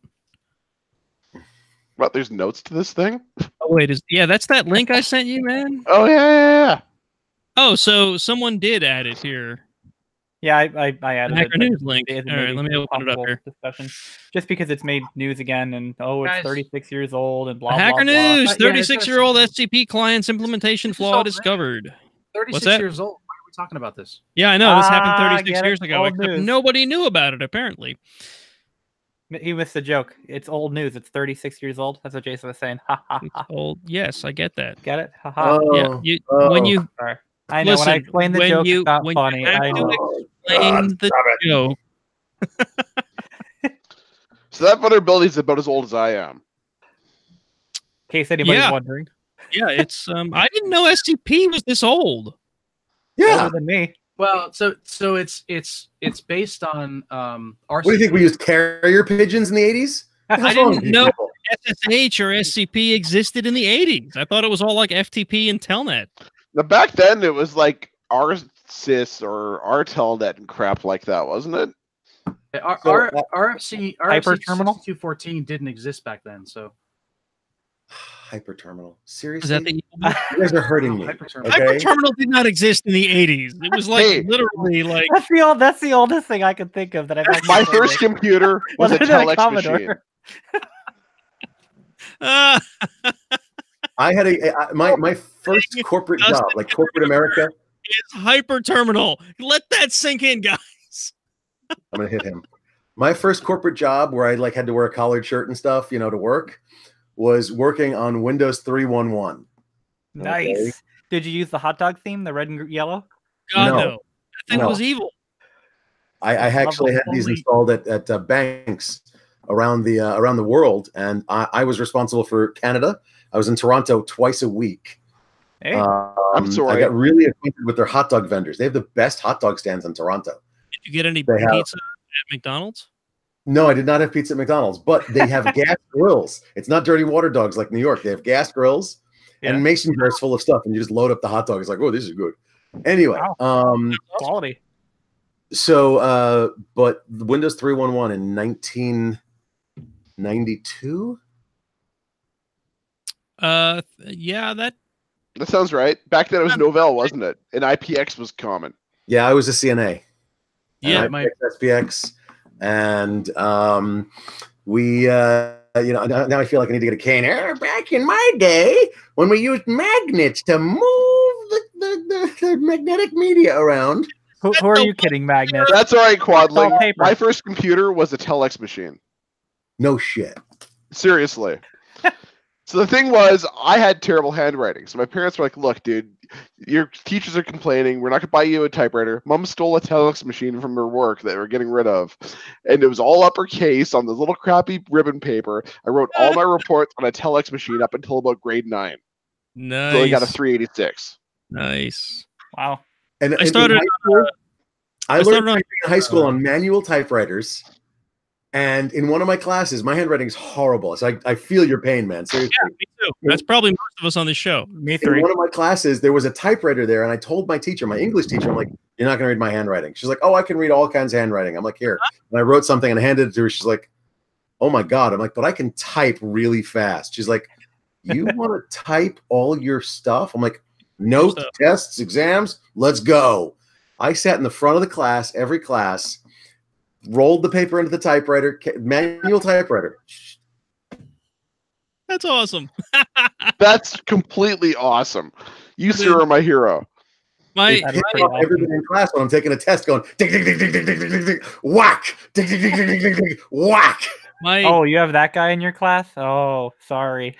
What? There's notes to this thing? Oh wait, that's that link I sent you, man? Oh yeah. Oh, so someone did add it here. Yeah, I added Hacker it. News link. All right, let me open it up here. Discussion. Just because it's made news again, and it's Guys, 36 years old, and blah, Hacker blah, blah. News, 36-year-old SCP client's implementation This is flaw all discovered. 36 What's that? years old. Why are we talking about this? Yeah, I know. This happened Ah, 36 get it? years ago, Old except news. nobody knew about it, apparently. He missed the joke. It's old news. It's 36 years old. That's what Jason was saying. Ha ha It's ha. old. Yes, I get that. Get it? Ha ha. Yeah, when you Sorry. I know when I explain the joke, it's not funny. I know. explain the joke. So that vulnerability is about as old as I am. In case anybody's Yeah. wondering. Yeah, it's I didn't know SCP was this old. Yeah. Older than me. Well, so it's based on RC. What do you think? We used carrier pigeons in the 80s? I didn't know SSH or SCP existed in the 80s. I thought it was all like FTP and Telnet. Now back then it was like RSys or RTelnet and crap like that, wasn't it? RFC Hyper-terminal? 6214 didn't exist back then, so Hyperterminal. Is Seriously? that the You guys are hurting me. Hyperterminal. Okay? Hyperterminal did not exist in the 80s. It was like Hey. literally like That's the oldest thing I could think of that I've actually My played first with. computer was a Other than a telex Commodore. machine. I had my first corporate job, like corporate America. it's Hyperterminal. Let that sink in, guys. I'm gonna hit him. My first corporate job, where I like had to wear a collared shirt and stuff, to work, was working on Windows 3.11. Nice. Okay. Did you use the hot dog theme, the red and yellow? God No. no. That thing No. was evil. I actually had these installed at banks around the world, and I was responsible for Canada. I was in Toronto twice a week. Hey, I'm sorry. I got really acquainted with their hot dog vendors. They have the best hot dog stands in Toronto. Did you get any They have- pizza at McDonald's? No, I did not have pizza at McDonald's, but they have gas grills. It's not dirty water dogs like New York. They have gas grills Yeah. and mason jars full of stuff, and you just load up the hot dog. It's like, oh, this is good. Anyway, quality. so but the Windows 3.11 in 1992. Yeah, that That sounds right. Back then it was Novell, wasn't it? And IPX was common. Yeah, I was a CNA. yeah. And SPX, and we now I feel like I need to get a cane. Back in my day, when we used magnets to move the magnetic media around. Who are you kidding, Magnet? That's all right, Quadling. all paper. My first computer was a telex machine. No shit. Seriously. So the thing was, I had terrible handwriting. So my parents were like, look, dude, your teachers are complaining. We're not going to buy you a typewriter. Mom stole a telex machine from her work that we're getting rid of. And it was all uppercase on this little crappy ribbon paper. I wrote all my reports on a telex machine up until about grade 9. Nice. So I got a 386. Nice. Wow. And I started. I learned started on- typing in high school on manual typewriters. And in one of my classes, my handwriting is horrible. So I feel your pain, man. Seriously. Yeah, me too. That's probably most of us on this show. Me In three. one of my classes, there was a typewriter there, and I told my teacher, my English teacher, I'm like, you're not going to read my handwriting. She's like, oh, I can read all kinds of handwriting. I'm like, here. And I wrote something and I handed it to her. She's like, oh my God. I'm like, but I can type really fast. She's like, you want to type all your stuff? I'm like, notes, Stuff. tests, exams, let's go. I sat in the front of the class, every class, rolled the paper into the typewriter, manual typewriter. That's awesome. That's completely awesome. You, sir, are my hero. My That is Pick pretty up awesome. everything in class when I'm taking a test, going ding ding ding ding ding ding ding ding, whack, ding ding ding ding ding ding ding, whack. my Oh, you have that guy in your class? Oh, sorry.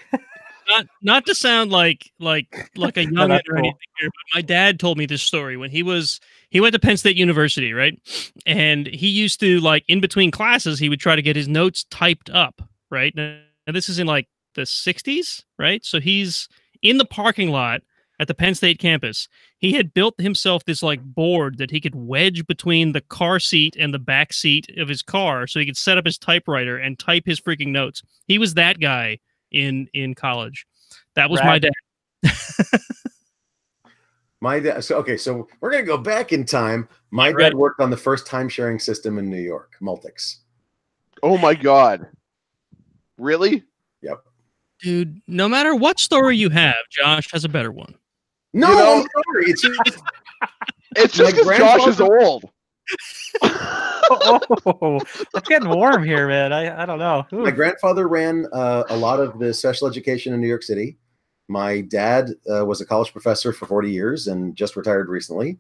not to sound like a young that's or anything here, but my dad told me this story when he went to Penn State University, right? And he used to, like, in between classes, he would try to get his notes typed up, right? And this is in like the 60s, right? So he's in the parking lot at the Penn State campus. He had built himself this like board that he could wedge between the car seat and the back seat of his car so he could set up his typewriter and type his freaking notes. He was that guy in college. That was my Rad. dad. My dad. So we're gonna go back in time. My Right. dad worked on the first time sharing system in New York, Multics. Oh my God. Really? Yep. Dude, no matter what story you have, Josh has a better one. No, You know- I'm sorry. It's just It's just My because Josh is grandfather- old. Oh, it's getting warm here, man. I don't know. Ooh. my grandfather ran a lot of the special education in New York City. My dad was a college professor for 40 years and just retired recently.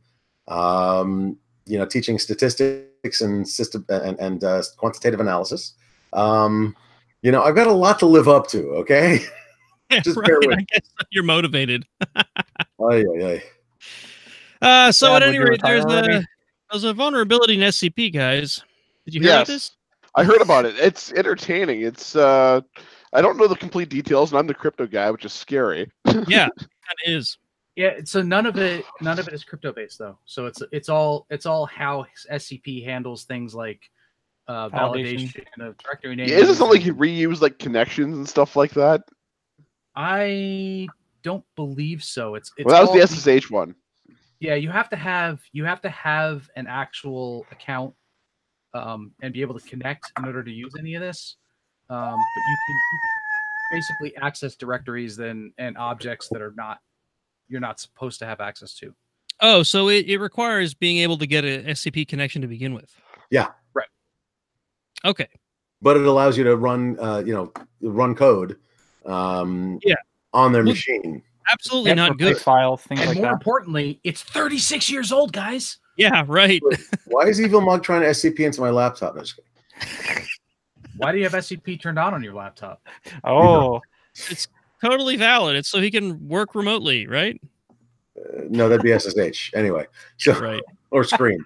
Teaching statistics and system and quantitative analysis. I've got a lot to live up to. Okay. Just bear with I guess you're motivated. Ay. So Dad, at would any you rate, retire already? there's a vulnerability in SCP, guys. Did you hear about this? I heard about it. It's entertaining. It's I don't know the complete details, and I'm the crypto guy, which is scary. Yeah, it kind of is. Yeah, so none of it is crypto based though. So it's all how SCP handles things like validation of directory names. Yeah, isn't it something like you reuse like connections and stuff like that? I don't believe so. It's Well, that was all- the SSH one. Yeah, you have to have an actual account and be able to connect in order to use any of this. But you can basically access directories and objects that you're not supposed to have access to. Oh, so it requires being able to get a SCP connection to begin with. Yeah. Right. Okay. But it allows you to run code on their machine. Absolutely Yep, not replace good. files, things And like more that. importantly, it's 36 years old, guys. Yeah, right. Why is EvilMog trying to SCP into my laptop? No, just kidding. Why do you have SCP turned on your laptop? Oh, Totally valid. It's so he can work remotely, right? No, that'd be SSH anyway. So Right. or Screen.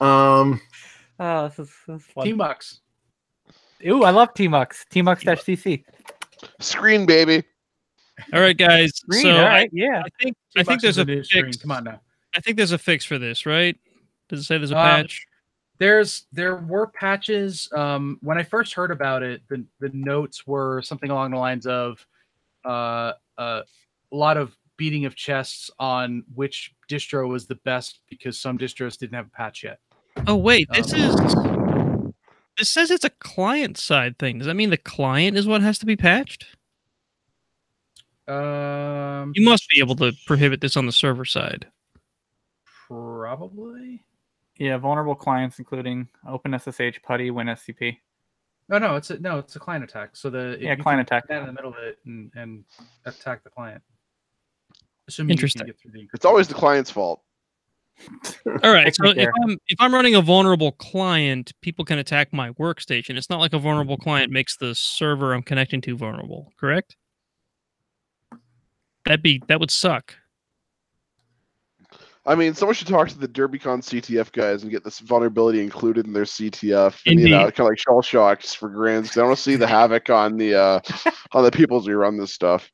this is fun. T-Mux. Ooh, I love Tmux. Tmux-cc. Screen, baby. All right, guys. Green, So all right, yeah. I think T-Mux there's is a the new screen. fix. Come on now. I think there's a fix for this, right? Does it say there's a Um, patch? There were patches. When I first heard about it, the notes were something along the lines of a lot of beating of chests on which distro was the best because some distros didn't have a patch yet. Oh wait, this says it's a client side thing. Does that mean the client is what has to be patched? You must be able to prohibit this on the server side. Probably. Yeah, vulnerable clients including OpenSSH, PuTTY, WinSCP. No, it's a client attack. So Yeah, client attack. Stand in the middle of it and attack the client. Assuming Interesting. You can get through the It's always the client's fault. All right. So Technique there. if I'm running a vulnerable client, people can attack my workstation. It's not like a vulnerable client makes the server I'm connecting to vulnerable, correct? That would suck. I mean, someone should talk to the Derbycon CTF guys and get this vulnerability included in their CTF. And, Indeed. kind of like shell shocks for grants. 'Cause I want to see the havoc on the peoples who run this stuff.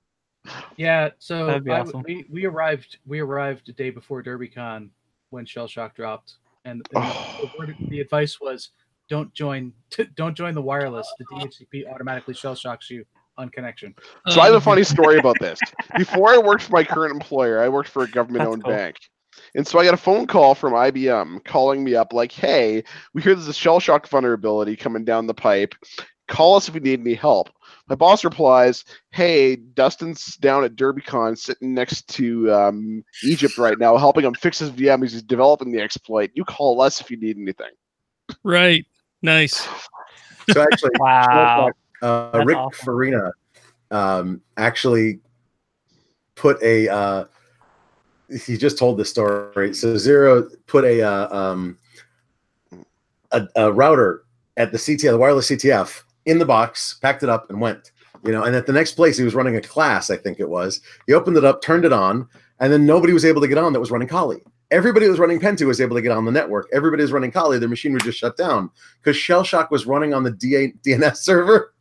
Yeah, so That'd be awesome. we arrived a day before Derbycon when Shell Shock dropped, and the advice was don't join the wireless. The DHCP automatically Shell Shocks you on connection. So I have a funny story about this. Before I worked for my current employer, I worked for a government-owned That's cool. bank. And so I got a phone call from IBM calling me up like, hey, we hear there's a shell shock vulnerability coming down the pipe. Call us if you need any help. My boss replies, hey, Dustin's down at Derbycon sitting next to Egypt right now, helping him fix his VM. He's developing the exploit. You call us if you need anything. Right. Nice. So actually, Wow. Rick That's awesome. Farina actually put a. He just told this story. So Zero put a router at the CTF, the wireless CTF, in the box, packed it up, and went. And at the next place, he was running a class, I think it was. He opened it up, turned it on, and then nobody was able to get on that was running Kali. Everybody that was running Pentoo was able to get on the network. Everybody was running Kali. Their machine would just shut down because Shellshock was running on the DNS server,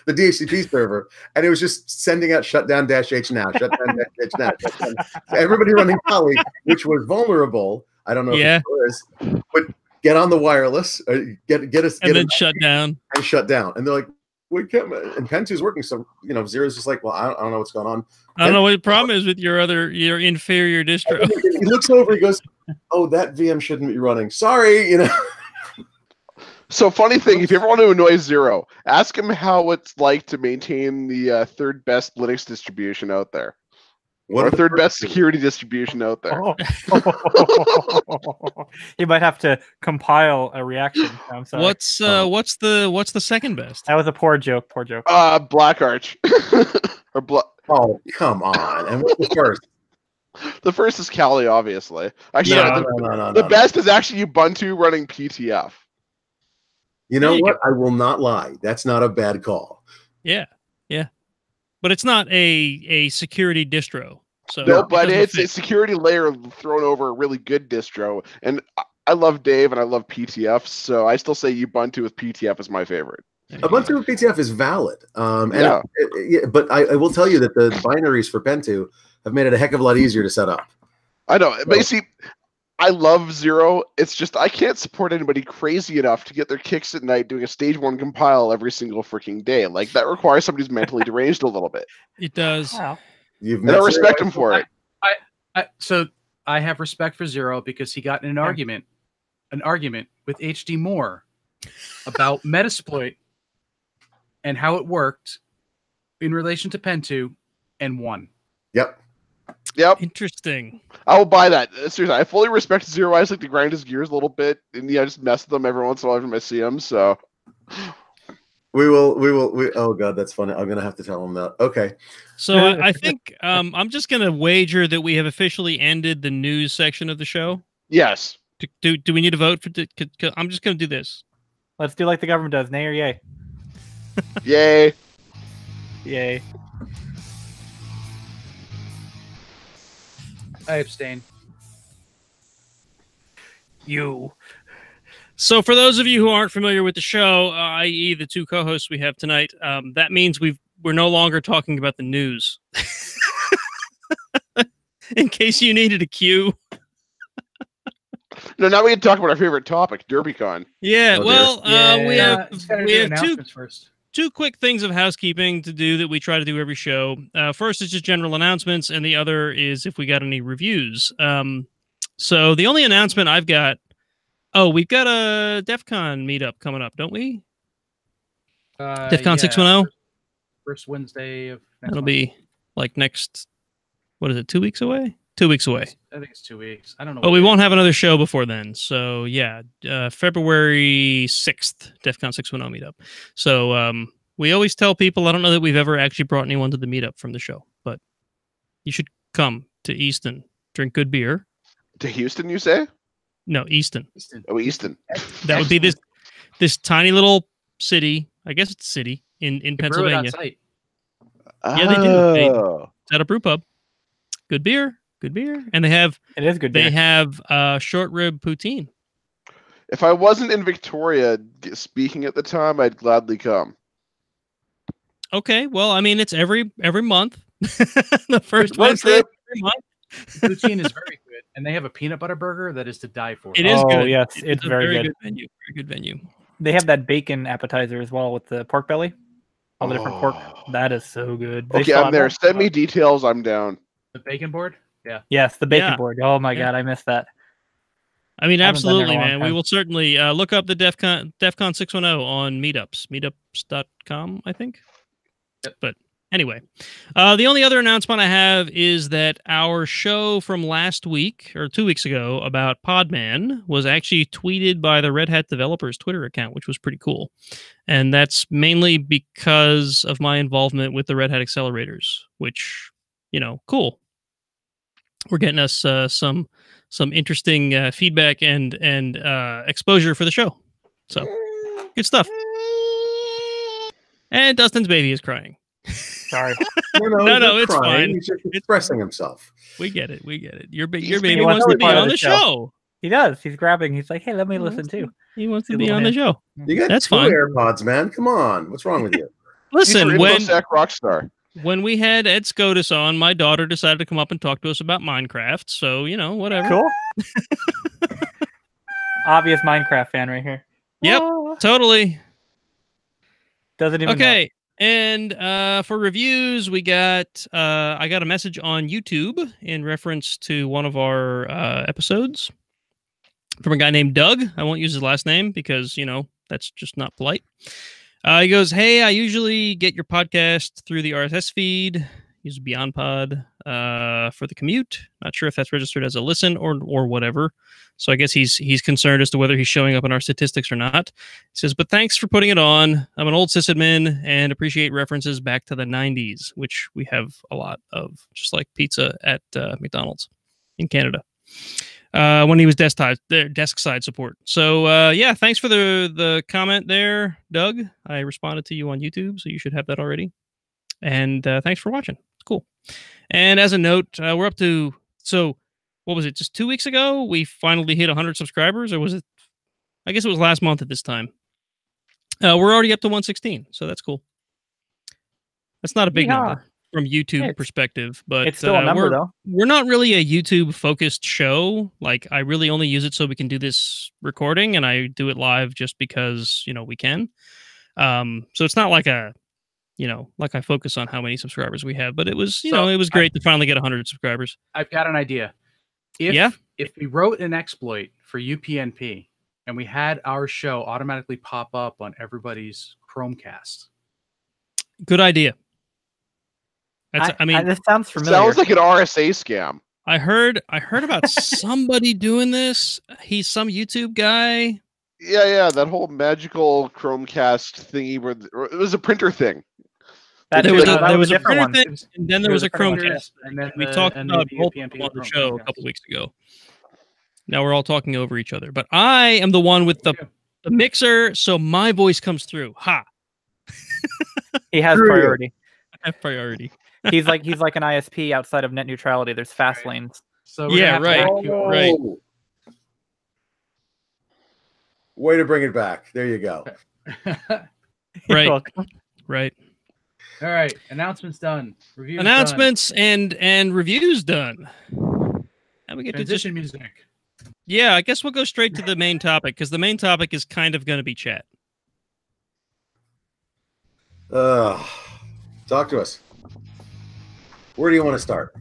the DHCP server, and it was just sending out shutdown -H now, shutdown -H now. So everybody running Kali, which was vulnerable. I don't know if it still is, but get on the wireless, get us, and then shut down. And shut down. And they're like, we can't. And Pentoo's working, so Zero's just like, well, I don't know what's going on. I don't know what the problem is with your inferior distro. He looks over, he goes, "Oh, that VM shouldn't be running. Sorry, So funny thing, if you ever want to annoy Zero, ask him how it's like to maintain the third best Linux distribution out there. Or third best security distribution out there. He might have to compile a reaction. I'm sorry. What's the second best? That was a poor joke. Black Arch. Oh, come on. And what's the first? The first is Kali, obviously. Actually, no, the best is actually Ubuntu running PTF. You know what? I will not lie. That's not a bad call. Yeah. But it's not a security distro. So no, but it's a security layer thrown over a really good distro. And I love Dave and I love PTF, so I still say Ubuntu with PTF is my favorite. Ubuntu with PTF is valid. But I will tell you that the binaries for Pentoo have made it a heck of a lot easier to set up. I know. But you see, I love Zero. It's just I can't support anybody crazy enough to get their kicks at night doing a stage 1 compile every single freaking day. Like that requires somebody who's mentally deranged a little bit. It does. Wow. And I respect him for it. So I have respect for Zero because he got in an argument with HD Moore about Metasploit and how it worked in relation to Pentoo and won. Yep. Interesting. I will buy that. Seriously, I fully respect Zero. I just like to grind his gears a little bit, and just mess with them every once in a while when I see him. So we will. Oh god, that's funny. I'm gonna have to tell him that. Okay. So I think I'm just gonna wager that we have officially ended the news section of the show. Yes. Do we need to vote for? I'm just gonna do this. Let's do like the government does. Nay or yay? Yay. Yay. I abstain. So for those of you who aren't familiar with the show, i.e. the two co-hosts we have tonight, that means we're no longer talking about the news. In case you needed a cue. No, now we can talk about our favorite topic, Derbycon. Yeah, we have first. Two quick things of housekeeping to do that we try to do every show. First is just general announcements, and the other is if we got any reviews. So the only announcement I've got, we've got a DEF CON meetup coming up, don't we? DEF CON 610? First Wednesday of next That'll month. be like next, 2 weeks away? 2 weeks away. I think it's 2 weeks. I don't know. But we won't have another show before then. So yeah, February 6th, DEF CON 610 meetup. So we always tell people, I don't know that we've ever actually brought anyone to the meetup from the show, but you should come to Easton, drink good beer. To Houston, you say? No, Easton. Oh, Easton. That would be this tiny little city. I guess it's a city in Pennsylvania. Yeah, they do. It's at a brew pub. Good beer. And they have short rib poutine. If I wasn't in Victoria speaking at the time, I'd gladly come. Okay, well, I mean, it's every month. The first Wednesday every month. Poutine is very good, and they have a peanut butter burger that is to die for. It is good. Yes, it's a very good. Venue. Very good venue. They have that bacon appetizer as well with the pork belly. All the different pork. That is so good. Okay, I'm there. Send me details. I'm down. The bacon board? Yeah. Yes, the bacon board. Oh my god, I missed that. I mean, absolutely, man. We will certainly look up the DEF CON 610 on meetups, meetups.com, I think. Yep. But Anyway, the only other announcement I have is that our show from last week or 2 weeks ago about Podman was actually tweeted by the Red Hat developers Twitter account, which was pretty cool. And that's mainly because of my involvement with the Red Hat accelerators, which, cool. We're getting us some interesting feedback and exposure for the show. So good stuff. And Dustin's baby is crying. Sorry. No, it's fine. He's just expressing himself. We get it. Your baby wants wants to to be be on the show. He does. He's grabbing. He's like, hey, let me listen too. He wants to be on the show. You got That's two fine. AirPods, man. Come on. What's wrong with you? Listen, InfoSec Rockstar. when we had Ed Scotus on, my daughter decided to come up and talk to us about Minecraft. So, whatever. Cool. Obvious Minecraft fan right here. Yep, totally. Doesn't even know. Okay. And for reviews, I got a message on YouTube in reference to one of our episodes from a guy named Doug. I won't use his last name because, that's just not polite. He goes, hey, I usually get your podcast through the RSS feed. Use BeyondPod for the commute. Not sure if that's registered as a listen or whatever. So I guess he's concerned as to whether he's showing up in our statistics or not. He says, but thanks for putting it on. I'm an old sysadmin and appreciate references back to the 90s, which we have a lot of, just like pizza at McDonald's in Canada. When he was desk side support. So yeah, thanks for the comment there, Doug. I responded to you on YouTube, so you should have that already. And thanks for watching. It's cool. And as a note, we're up to, so what was it? Just 2 weeks ago, we finally hit 100 subscribers, or was it? I guess it was last month at this time. We're already up to 116, so that's cool. That's not a big number from YouTube perspective, but it's still a number, though. We're not really a YouTube focused show. Like, I really only use it so we can do this recording, and I do it live just because we can. So it's not like like I focus on how many subscribers we have, but it was it was great to finally get 100 subscribers. I've got an idea. If we wrote an exploit for UPnP and we had our show automatically pop up on everybody's Chromecast. Good idea. This sounds familiar. Sounds like an RSA scam. I heard about somebody doing this. He's some YouTube guy. Yeah, that whole magical Chromecast thingy where it was a printer thing. There was a printer one. thing, and then there was a Chromecast. And then we talked about both on the show a couple weeks ago. Now we're all talking over each other, but I am the one with the mixer, so my voice comes through. Ha! He has priority. I have priority. He's like an ISP outside of net neutrality. There's fast lanes. So yeah, right. Way to bring it back. There you go. Right. All right. Announcements done. Reviews Announcements done. and reviews done. And we get transition music. Yeah, I guess we'll go straight to the main topic because the main topic is kind of going to be chat. Talk to us. Where do you want to start?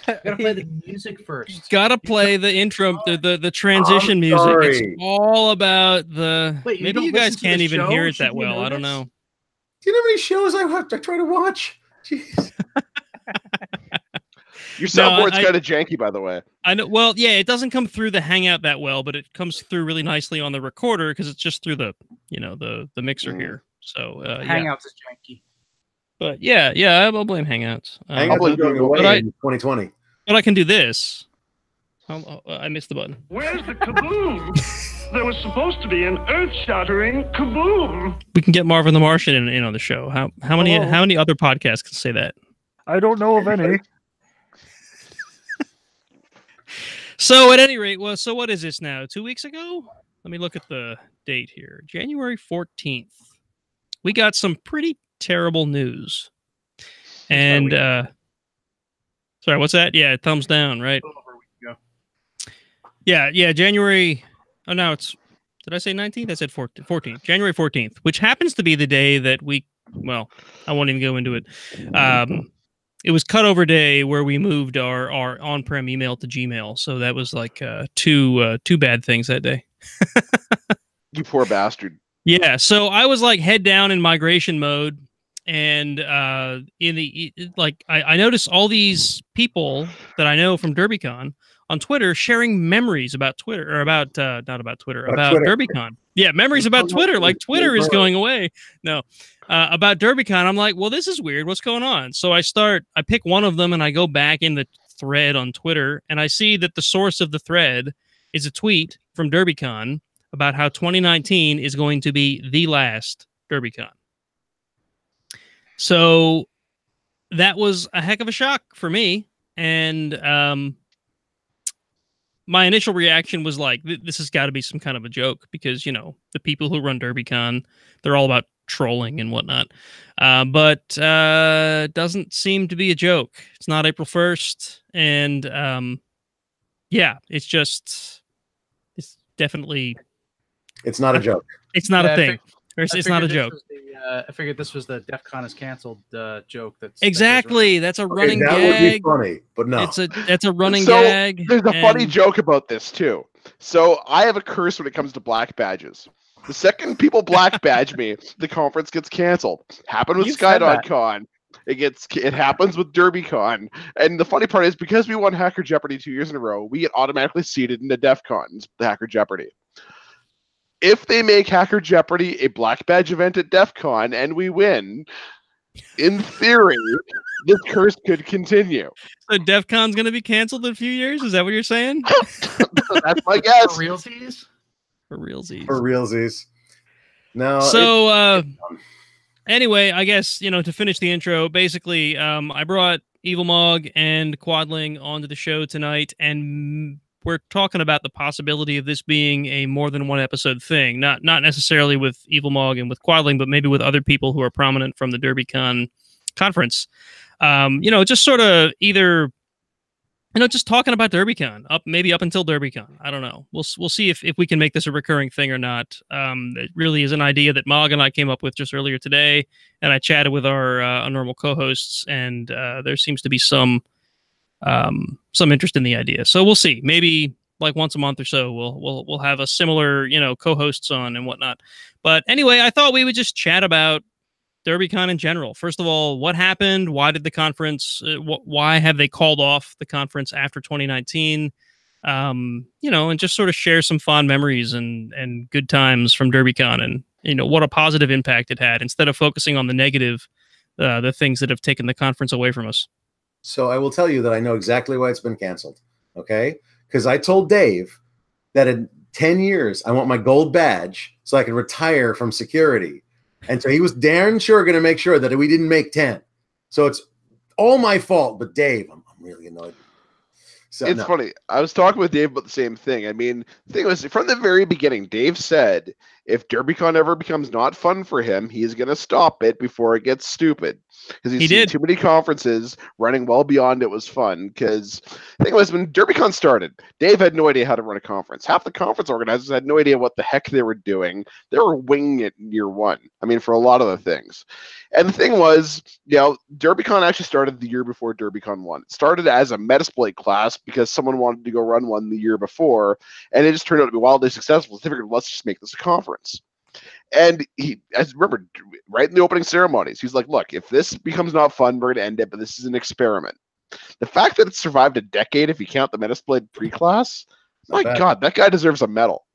Gotta play the music first. Gotta play the intro, the transition music. Sorry. It's all about the. Wait, maybe you guys can't even hear it that well. I don't know. Do you know how many shows I try to watch? Jeez. Your soundboard's kind of janky, by the way. I know. Well, yeah, it doesn't come through the Hangout that well, but it comes through really nicely on the recorder because it's just through the the mixer here. So Hangouts is janky. But yeah, I'll blame Hangouts. Hangouts is going away in 2020. But I can do this. I missed the button. Where's the kaboom? There was supposed to be an earth-shattering kaboom. We can get Marvin the Martian in on the show. How many other podcasts can say that? I don't know of any. So at any rate, so what is this now? 2 weeks ago? Let me look at the date here. January 14th. We got some pretty terrible news. And sorry, what's that? Yeah, thumbs down, right? Yeah, January. Oh, no, it's. Did I say 19th? I said 14th. January 14th, which happens to be the day that I won't even go into it. it was cutover day where we moved our on-prem email to Gmail. So that was like two bad things that day. You poor bastard. Yeah, so I was like head down in migration mode, and I noticed all these people that I know from Derbycon on Twitter sharing memories about Twitter, or about not about Twitter, about Twitter. Derbycon. Yeah, memories about Twitter, like Twitter is going away. No, about Derbycon, I'm like, well, this is weird. What's going on? So I pick one of them and I go back in the thread on Twitter, and I see that the source of the thread is a tweet from Derbycon about how 2019 is going to be the last Derbycon. So that was a heck of a shock for me. And my initial reaction was like, this has got to be some kind of a joke, because, you know, the people who run Derbycon, they're all about trolling and whatnot. But doesn't seem to be a joke. It's not April 1st. And yeah, it's definitely... It's not a joke. It's not a thing. It's not a joke. I figured this was the DEF CON is canceled joke. Exactly. That's a running that gag. would be funny, but no. That's a running gag. There's a funny joke about this too. So I have a curse when it comes to black badges. The second people black badge me, the conference gets canceled. Happened with SkyDotCon. It happens with DerbyCon. And the funny part is, because we won Hacker Jeopardy 2 years in a row, we get automatically seated into DEF CON's Hacker Jeopardy. If they make Hacker Jeopardy a black badge event at DEF CON and we win, in theory, this curse could continue. So DEF CON's going to be canceled in a few years? Is that what you're saying? That's my guess. For realsies? For realsies. For realsies. No. So, anyway, I guess, you know, to finish the intro, basically, I brought EvilMog and Quadling onto the show tonight, and we're talking about the possibility of this being a more than one episode thing, not necessarily with EvilMog and with Quadling, but maybe with other people who are prominent from the Derbycon conference. You know, just sort of either, you know, just talking about Derbycon maybe up until Derbycon. I don't know. We'll see if we can make this a recurring thing or not. It really is an idea that Mog and I came up with just earlier today, and I chatted with our normal co-hosts, and there seems to be some interest in the idea. So we'll see. Maybe like once a month or so, we'll have a similar, you know, co-hosts on and whatnot. But anyway, I thought we would just chat about Derbycon in general. First of all, what happened? Why did the conference? Why have they called off the conference after 2019? You know, and just sort of share some fond memories and good times from Derbycon, and you know what a positive impact it had, instead of focusing on the negative, the things that have taken the conference away from us. So I will tell you that I know exactly why it's been canceled. Okay? Because I told Dave that in 10 years, I want my gold badge so I can retire from security. And so he was darn sure going to make sure that we didn't make 10. So it's all my fault. But Dave, I'm really annoyed. So, it's funny. I was talking with Dave about the same thing. I mean, the thing was, from the very beginning, Dave said if Derbycon ever becomes not fun for him, he's going to stop it before it gets stupid. Because he's seen too many conferences running well beyond it was fun. Because the thing was, when Derbycon started, Dave had no idea how to run a conference. Half the conference organizers had no idea what the heck they were doing. They were winging it in year one. I mean, for a lot of the things. And the thing was, you know, Derbycon actually started the year before Derbycon 1. It started as a Metasploit class because someone wanted to go run one the year before, and it just turned out to be wildly successful. So they figured, let's just make this a conference. And remember, right in the opening ceremonies, he's like, look, if this becomes not fun, we're going to end it, but this is an experiment. The fact that it survived a decade, if you count the Metasploit pre-class, my God, that guy deserves a medal.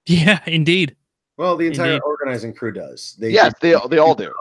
Yeah, indeed. Well, the entire organizing crew does. They all do.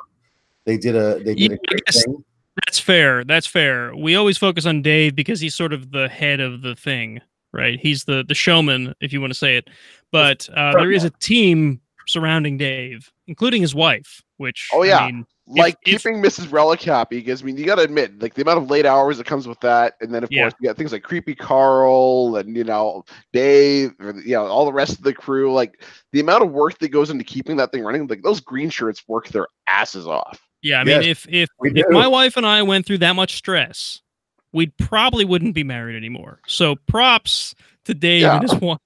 They did a great thing. That's fair. That's fair. We always focus on Dave because he's sort of the head of the thing, right? He's the showman, if you want to say it. But there is a team surrounding Dave, including his wife, which, I mean, keeping Mrs. Relic happy, because, I mean, you got to admit, like, the amount of late hours that comes with that, and then, of course, you got things like Creepy Carl and, you know, Dave, and, you know, all the rest of the crew. Like, the amount of work that goes into keeping that thing running, like, those green shirts work their asses off. Yeah, I mean, if my wife and I went through that much stress, we probably wouldn't be married anymore. So props to Dave and his wife.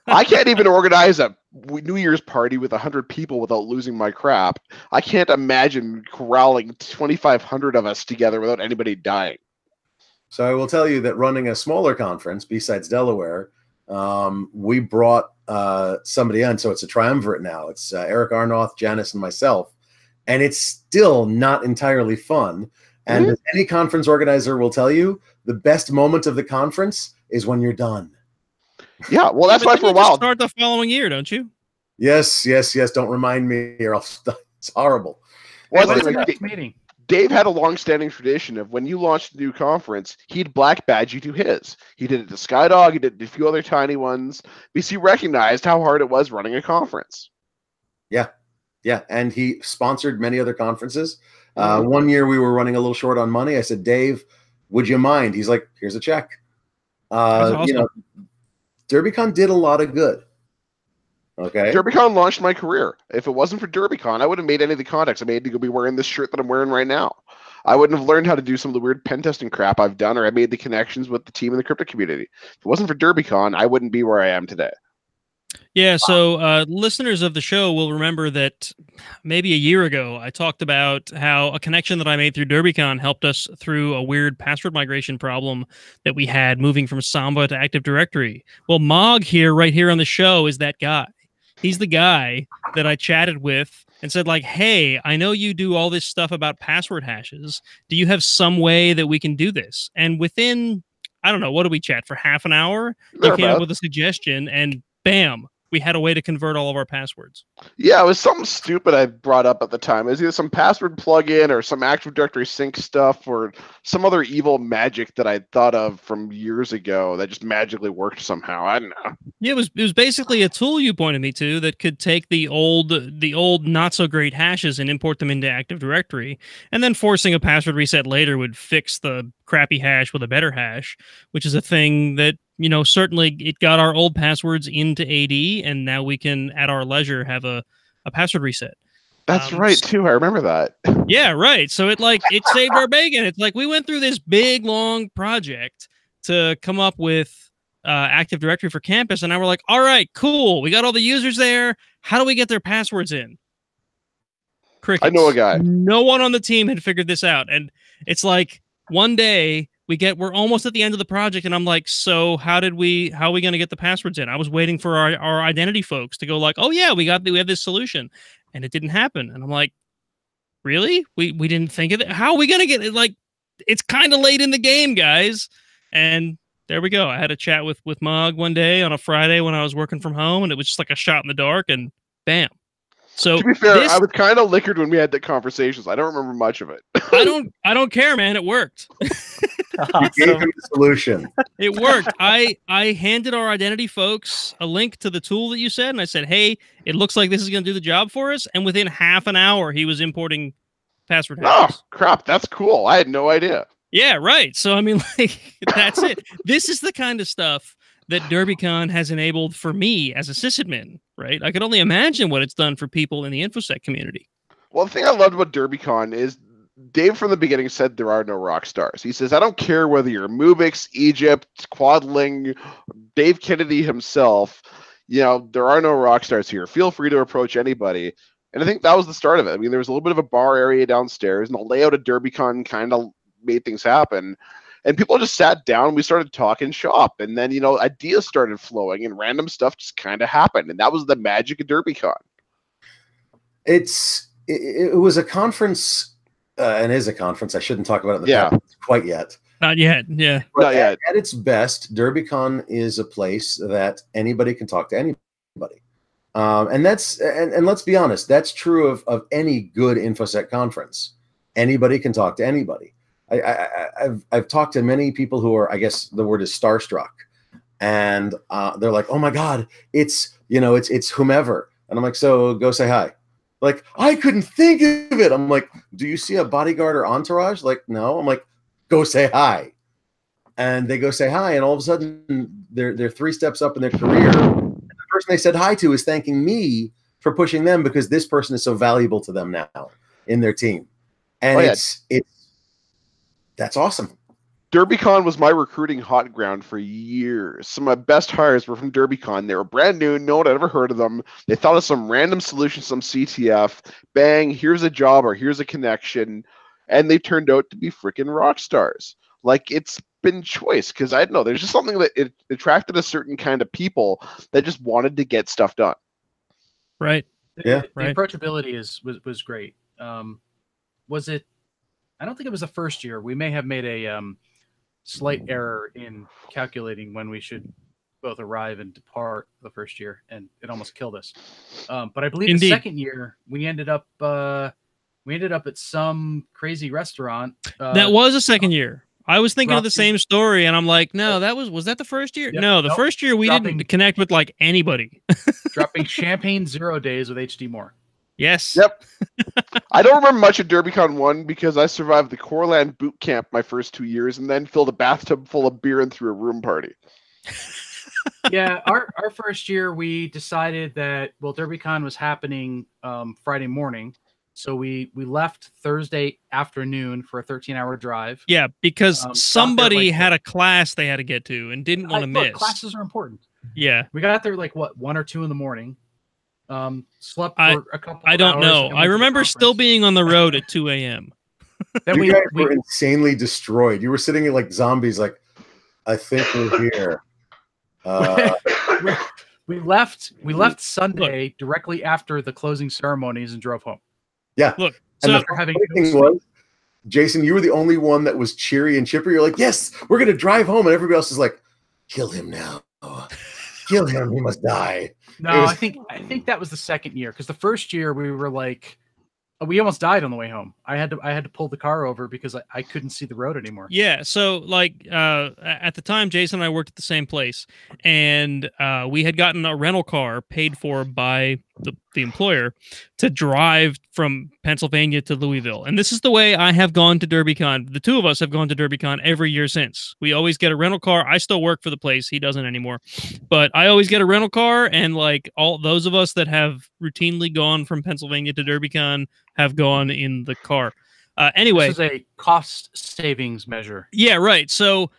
I can't even organize a New Year's party with 100 people without losing my crap. I can't imagine corralling 2,500 of us together without anybody dying. So I will tell you that running a smaller conference, besides Delaware, we brought somebody on. So it's a triumvirate now. It's Eric Arnoth, Janice, and myself. And it's still not entirely fun. And as any conference organizer will tell you, the best moment of the conference is when you're done. Yeah, well, that's why for a while. Start the following year, don't you? Yes. Don't remind me, or it's horrible. Well, When's the next meeting? Dave had a long-standing tradition of when you launched a new conference, he'd black badge you to his. He did it to Skydog, he did it to a few other tiny ones, because he recognized how hard it was running a conference. Yeah, and he sponsored many other conferences. One year we were running a little short on money. I said, Dave, would you mind? He's like, here's a check. Awesome. You know, Derbycon did a lot of good. Okay. Derbycon launched my career. If it wasn't for Derbycon, I wouldn't have made any of the contacts I made to go be wearing this shirt that I'm wearing right now. I wouldn't have learned how to do some of the weird pen testing crap I've done, or I made the connections with the team in the crypto community. If it wasn't for Derbycon, I wouldn't be where I am today. Yeah, so listeners of the show will remember that maybe a year ago, I talked about how a connection that I made through Derbycon helped us through a weird password migration problem that we had moving from Samba to Active Directory. Well, Mog here, right here on the show, is that guy. He's the guy that I chatted with and said, like, hey, I know you do all this stuff about password hashes. Do you have some way that we can do this? And within, I don't know, what did we chat for half an hour? He came up with a suggestion, and bam, we had a way to convert all of our passwords. Yeah, it was something stupid I brought up at the time. It was either some password plugin or some Active Directory sync stuff or some other evil magic that I thought of from years ago that just magically worked somehow. I don't know. Yeah, it was basically a tool you pointed me to that could take the old not so great hashes and import them into Active Directory, and then forcing a password reset later would fix the crappy hash with a better hash, which is a thing that, you know, certainly it got our old passwords into AD, and now we can, at our leisure, have a password reset. That's right, too. I remember that. Yeah, right. So it saved our bacon. It's like we went through this big, long project to come up with Active Directory for campus, and now we're like, all right, cool. We got all the users there. How do we get their passwords in? Crickets. I know a guy. No one on the team had figured this out, and it's like one day we're almost at the end of the project, and I'm like, so how are we going to get the passwords in? I was waiting for our identity folks to go like, oh yeah, we have this solution, and it didn't happen. And I'm like, really? We didn't think of it. How are we going to get it? Like, it's kind of late in the game, guys. And there we go. I had a chat with Mog one day on a Friday when I was working from home, and it was just like a shot in the dark, and bam. So to be fair, I was kind of liquored when we had the conversations. I don't remember much of it. I don't care, man. It worked. You gave him the solution. It worked. I handed our identity folks a link to the tool that you said, and I said, hey, it looks like this is going to do the job for us. And within half an hour, he was importing password hashes. Oh, crap. That's cool. I had no idea. Yeah, right. So, I mean, like, that's it. This is the kind of stuff that Derbycon has enabled for me as a sysadmin, right? I could only imagine what it's done for people in the InfoSec community. Well, the thing I loved about Derbycon is Dave from the beginning said there are no rock stars. He says, I don't care whether you're Mubix, Egypt, Quadling, Dave Kennedy himself, you know, there are no rock stars here. Feel free to approach anybody. And I think that was the start of it. I mean, there was a little bit of a bar area downstairs, and the layout of Derbycon kind of made things happen. And people just sat down, we started talking shop, and then, you know, ideas started flowing, and random stuff just kind of happened. And that was the magic of Derbycon. It was a conference, and is a conference. I shouldn't talk about it in the past quite yet. Not yet, yeah. But Not yet. At its best, Derbycon is a place that anybody can talk to anybody. And that's and let's be honest, that's true of any good InfoSec conference. Anybody can talk to anybody. I've talked to many people who are, I guess the word is starstruck, and they're like, oh my God, it's whomever. And I'm like, so go say hi. Like, I couldn't think of it. I'm like, do you see a bodyguard or entourage? Like, no. I'm like, go say hi. And they go say hi, and all of a sudden they're 3 steps up in their career. And the person they said hi to is thanking me for pushing them because this person is so valuable to them now in their team. And that's awesome. Derbycon was my recruiting hot ground for years. Some of my best hires were from Derbycon. They were brand new. No one had ever heard of them. They thought of some random solution, some CTF. Bang, here's a job or here's a connection. And they turned out to be freaking rock stars. Like, it's been choice, because I don't know, there's just something that it attracted a certain kind of people that just wanted to get stuff done. Right. Yeah. The Right. approachability was great. Was it? I don't think it was the first year. We may have made a slight error in calculating when we should both arrive and depart the first year, and it almost killed us. But I believe Indeed. the second year we ended up at some crazy restaurant. That was a second year. I was thinking of the dropping- same story, and I'm like, no, was that the first year? Yep. No, the Nope. first year we Dropping- didn't connect with like anybody. dropping Champagne 0 days with HD Moore. Yes. Yep. I don't remember much of Derbycon 1 because I survived the Corland boot camp my first 2 years and then filled a bathtub full of beer and threw a room party. Yeah, our first year we decided that Derbycon was happening Friday morning, so we left Thursday afternoon for a 13-hour drive. Yeah, because Got there somebody like had a class they had to get to and didn't want to Look, miss. classes are important. Yeah. We got there like 1 or 2 in the morning. Slept for a couple. I of don't hours, know. and went I to the remember still conference. being on the road at 2 a.m. Then You guys were insanely destroyed. You were sitting like zombies. Like, I think we're here. we left Sunday directly after the closing ceremonies and drove home. Yeah. Look, And so the having funny thing was, Jason, you were the only one that was cheery and chipper. You're like, yes, we're going to drive home. And everybody else is like, kill him now. Kill him. He must die. No, It was- I think that was the second year, because the first year we were like, we almost died on the way home. I had to pull the car over because I couldn't see the road anymore. yeah, so like at the time, Jason and I worked at the same place, and we had gotten a rental car paid for by the employer to drive from Pennsylvania to Louisville. And this is the way I have gone to Derbycon. The two of us have gone to Derbycon every year since. We always get a rental car. I still work for the place. He doesn't anymore. But I always get a rental car, and like all those of us that have routinely gone from Pennsylvania to Derbycon have gone in the car. Anyway, This is a cost savings measure. yeah, right. So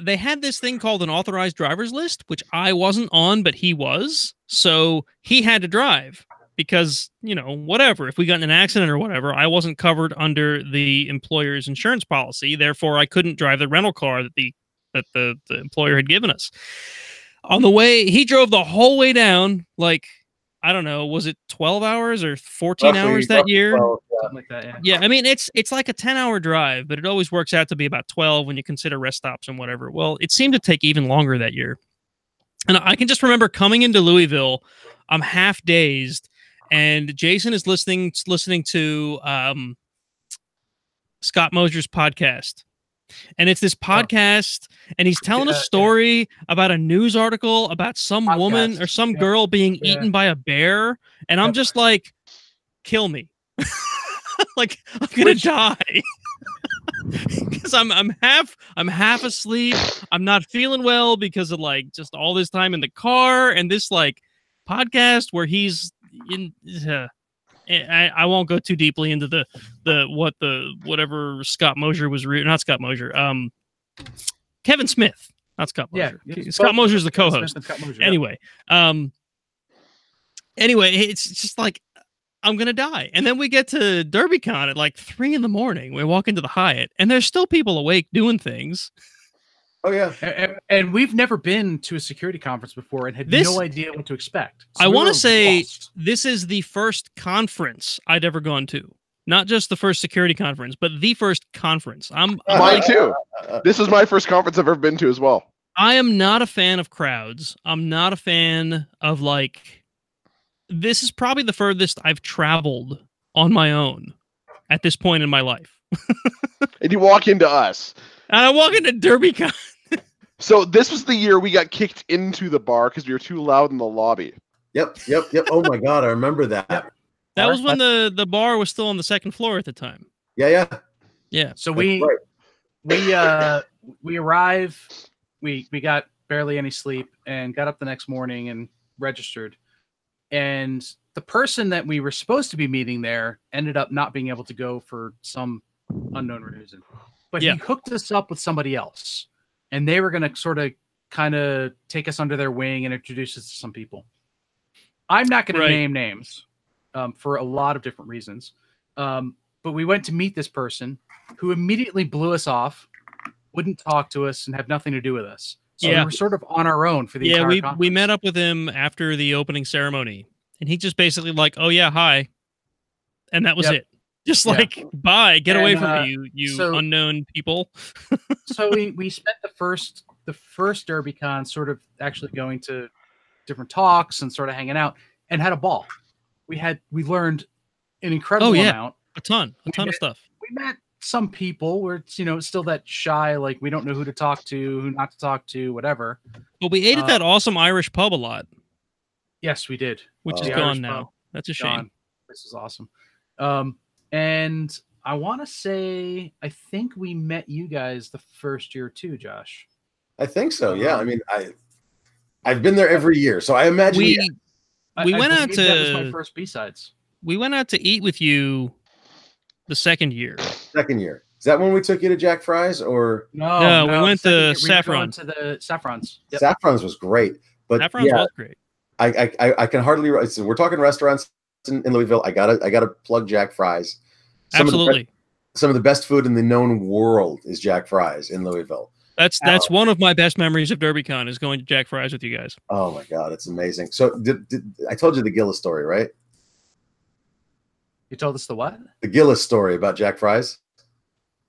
they had this thing called an authorized driver's list, which I wasn't on, but he was. So he had to drive because, whatever. If we got in an accident or whatever, I wasn't covered under the employer's insurance policy. Therefore, I couldn't drive the rental car that the employer had given us. On the way, he drove the whole way down, like, I don't know, was it 12 hours or 14 roughly hours that year? 12, Something like that, yeah. Yeah, I mean, it's like a 10-hour drive, but it always works out to be about 12 when you consider rest stops and whatever. Well, it seemed to take even longer that year. And I can just remember coming into Louisville, I'm half dazed, and Jason is listening to Scott Mosier's podcast. And it's this podcast, and he's telling a story about a news article about some woman or some girl being eaten by a bear, and I'm just like, kill me. Like, I'm gonna die. Because I'm half asleep. I'm not feeling well because of like just all this time in the car and this like podcast where he's in I won't go too deeply into whatever Scott Mosier was not Scott Mosier. Kevin Smith, not Scott Mosier. Yeah, Scott Mosier's the co-host. Mosier, Anyway, it's just like I'm gonna die. And then we get to Derbycon at like 3 a.m. We walk into the Hyatt, and there's still people awake doing things. Oh yeah, and we've never been to a security conference before and had no idea what to expect. So I want were to say lost. this is the first conference I'd ever gone to. Not just the first security conference, but the first conference. I'm Mine like, too. This is my first conference I've ever been to as well. I am not a fan of crowds. I'm not a fan of like. This is probably the furthest I've traveled on my own at this point in my life. And you walk into us. And I walk into Derbycon. So this was the year we got kicked into the bar because we were too loud in the lobby. Yep. Oh my God, I remember that. That was when the bar was still on the second floor at the time. Yeah. So That's we arrive, we got barely any sleep and got up the next morning and registered. And the person that we were supposed to be meeting there ended up not being able to go for some unknown reason. But he hooked us up with somebody else. And they were going to sort of kind of take us under their wing and introduce us to some people. I'm not going to name names for a lot of different reasons. But we went to meet this person who immediately blew us off, wouldn't talk to us and have nothing to do with us. So Yeah. we were sort of on our own for the entire conference. we met up with him after the opening ceremony, and he just basically like, "Oh yeah, hi," and that was it. Just like, bye, get away from me, you unknown people. So we spent the first Derbycon sort of actually going to different talks and sort of hanging out, and had a ball. We learned an incredible amount. A ton of stuff. We met some people where it's, still that shy, like we don't know who to talk to, who not to talk to, whatever. But we ate at that awesome Irish pub a lot. Yes, we did. Which is gone now. That's a shame. This is awesome. And I want to say, I think we met you guys the first year too, Josh. I think so. Yeah. I mean, I've been there every year, so I imagine we went out to. That was my first B-sides. We went out to eat with you the second year. Second year. Is that when we took you to Jack Fry's or no? We went to Saffron. To the Saffrons. Yep. Saffrons was great, but Saffrons was great. I can hardly. So we're talking restaurants in Louisville. I gotta plug Jack Fry's. Absolutely. Some of the best food in the known world is Jack Fry's in Louisville. That's one of my best memories of Derbycon is going to Jack Fry's with you guys. Oh my God, it's amazing. So I told you the Gillis story, right? You told us the what? The Gillis story about Jack Fry's?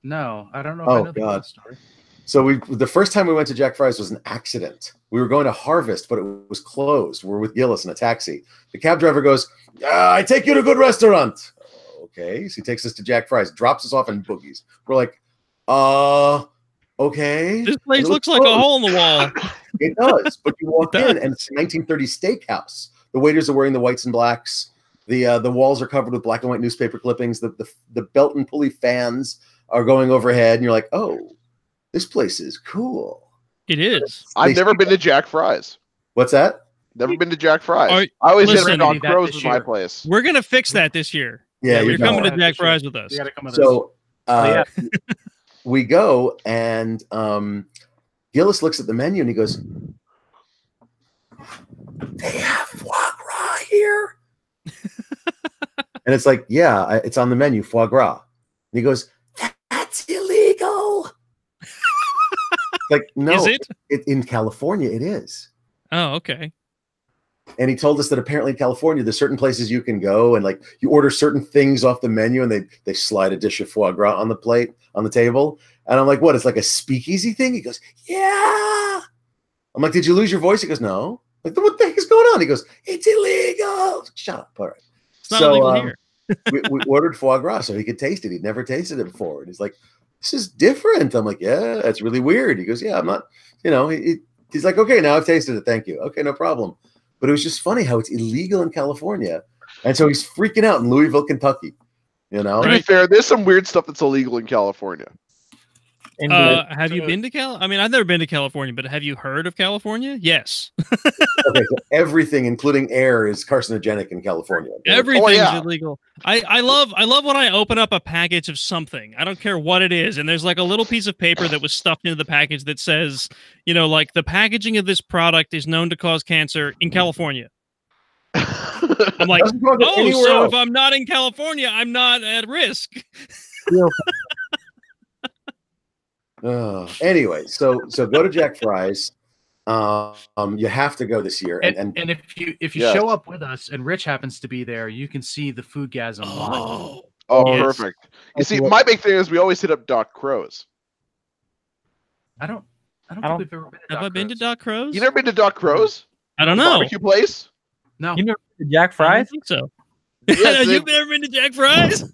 No, I don't know if I know the Gillis story. So the first time we went to Jack Fry's was an accident. We were going to Harvest, but it was closed. We're with Gillis in a taxi. The cab driver goes, I take you to a good restaurant. Okay. So he takes us to Jack Fry's, drops us off in boogies. We're like, okay. This place looks like a hole in the wall. It does. But you walk in and it's a 1930s steakhouse. The waiters are wearing the whites and blacks. The walls are covered with black and white newspaper clippings. The belt and pulley fans are going overhead. And you're like, oh, this place is cool. It is. I've never been to Jack Fry's. What's that? Never been to Jack Fry's. I always hit on Crows was my place. We're going to fix that this year. Yeah, you're coming to Jack Fry's with us. You gotta come with us. We go, and Gillis looks at the menu, and he goes, they have foie gras here? And it's like, yeah, it's on the menu, foie gras. And he goes, that's illegal. Like, no. Is it? In California, it is. Oh, okay. And he told us that apparently in California, there's certain places you can go and like you order certain things off the menu and they slide a dish of foie gras on the plate, on the table. And I'm like, what? It's like a speakeasy thing? He goes, yeah. I'm like, did you lose your voice? He goes, no. I'm like, what the heck is going on? He goes, it's illegal. Shut up. All right. It's not illegal here. we ordered foie gras so he could taste it. He'd never tasted it before. And he's like, this is different. I'm like, yeah, that's really weird. He goes, yeah, I'm not, he's like, okay, now I've tasted it. Thank you. Okay, no problem. But it was just funny how it's illegal in California. And so he's freaking out in Louisville, Kentucky. To be fair, there's some weird stuff that's illegal in California. Have you been to I mean, I've never been to California, but have you heard of California? Yes. Okay, so everything, including air, is carcinogenic in California. Everything's illegal. I love when I open up a package of something. I don't care what it is, and there's like a little piece of paper that was stuffed into the package that says, like the packaging of this product is known to cause cancer in California. I'm like, so if I'm not in California, I'm not at risk. Anyway, so go to Jack Fry's. You have to go this year, and if you show up with us and Rich happens to be there, you can see the foodgasm. Yes. Perfect. You see, my big thing is we always hit up Doc Crow's. I don't think we've ever been to Doc Crow's. Have I been to Doc Crow's? You never been to Doc Crow's? I don't know. Barbecue place? No. You never been to Jack Fry's? I don't think so. Yes, You've never been to Jack Fry's?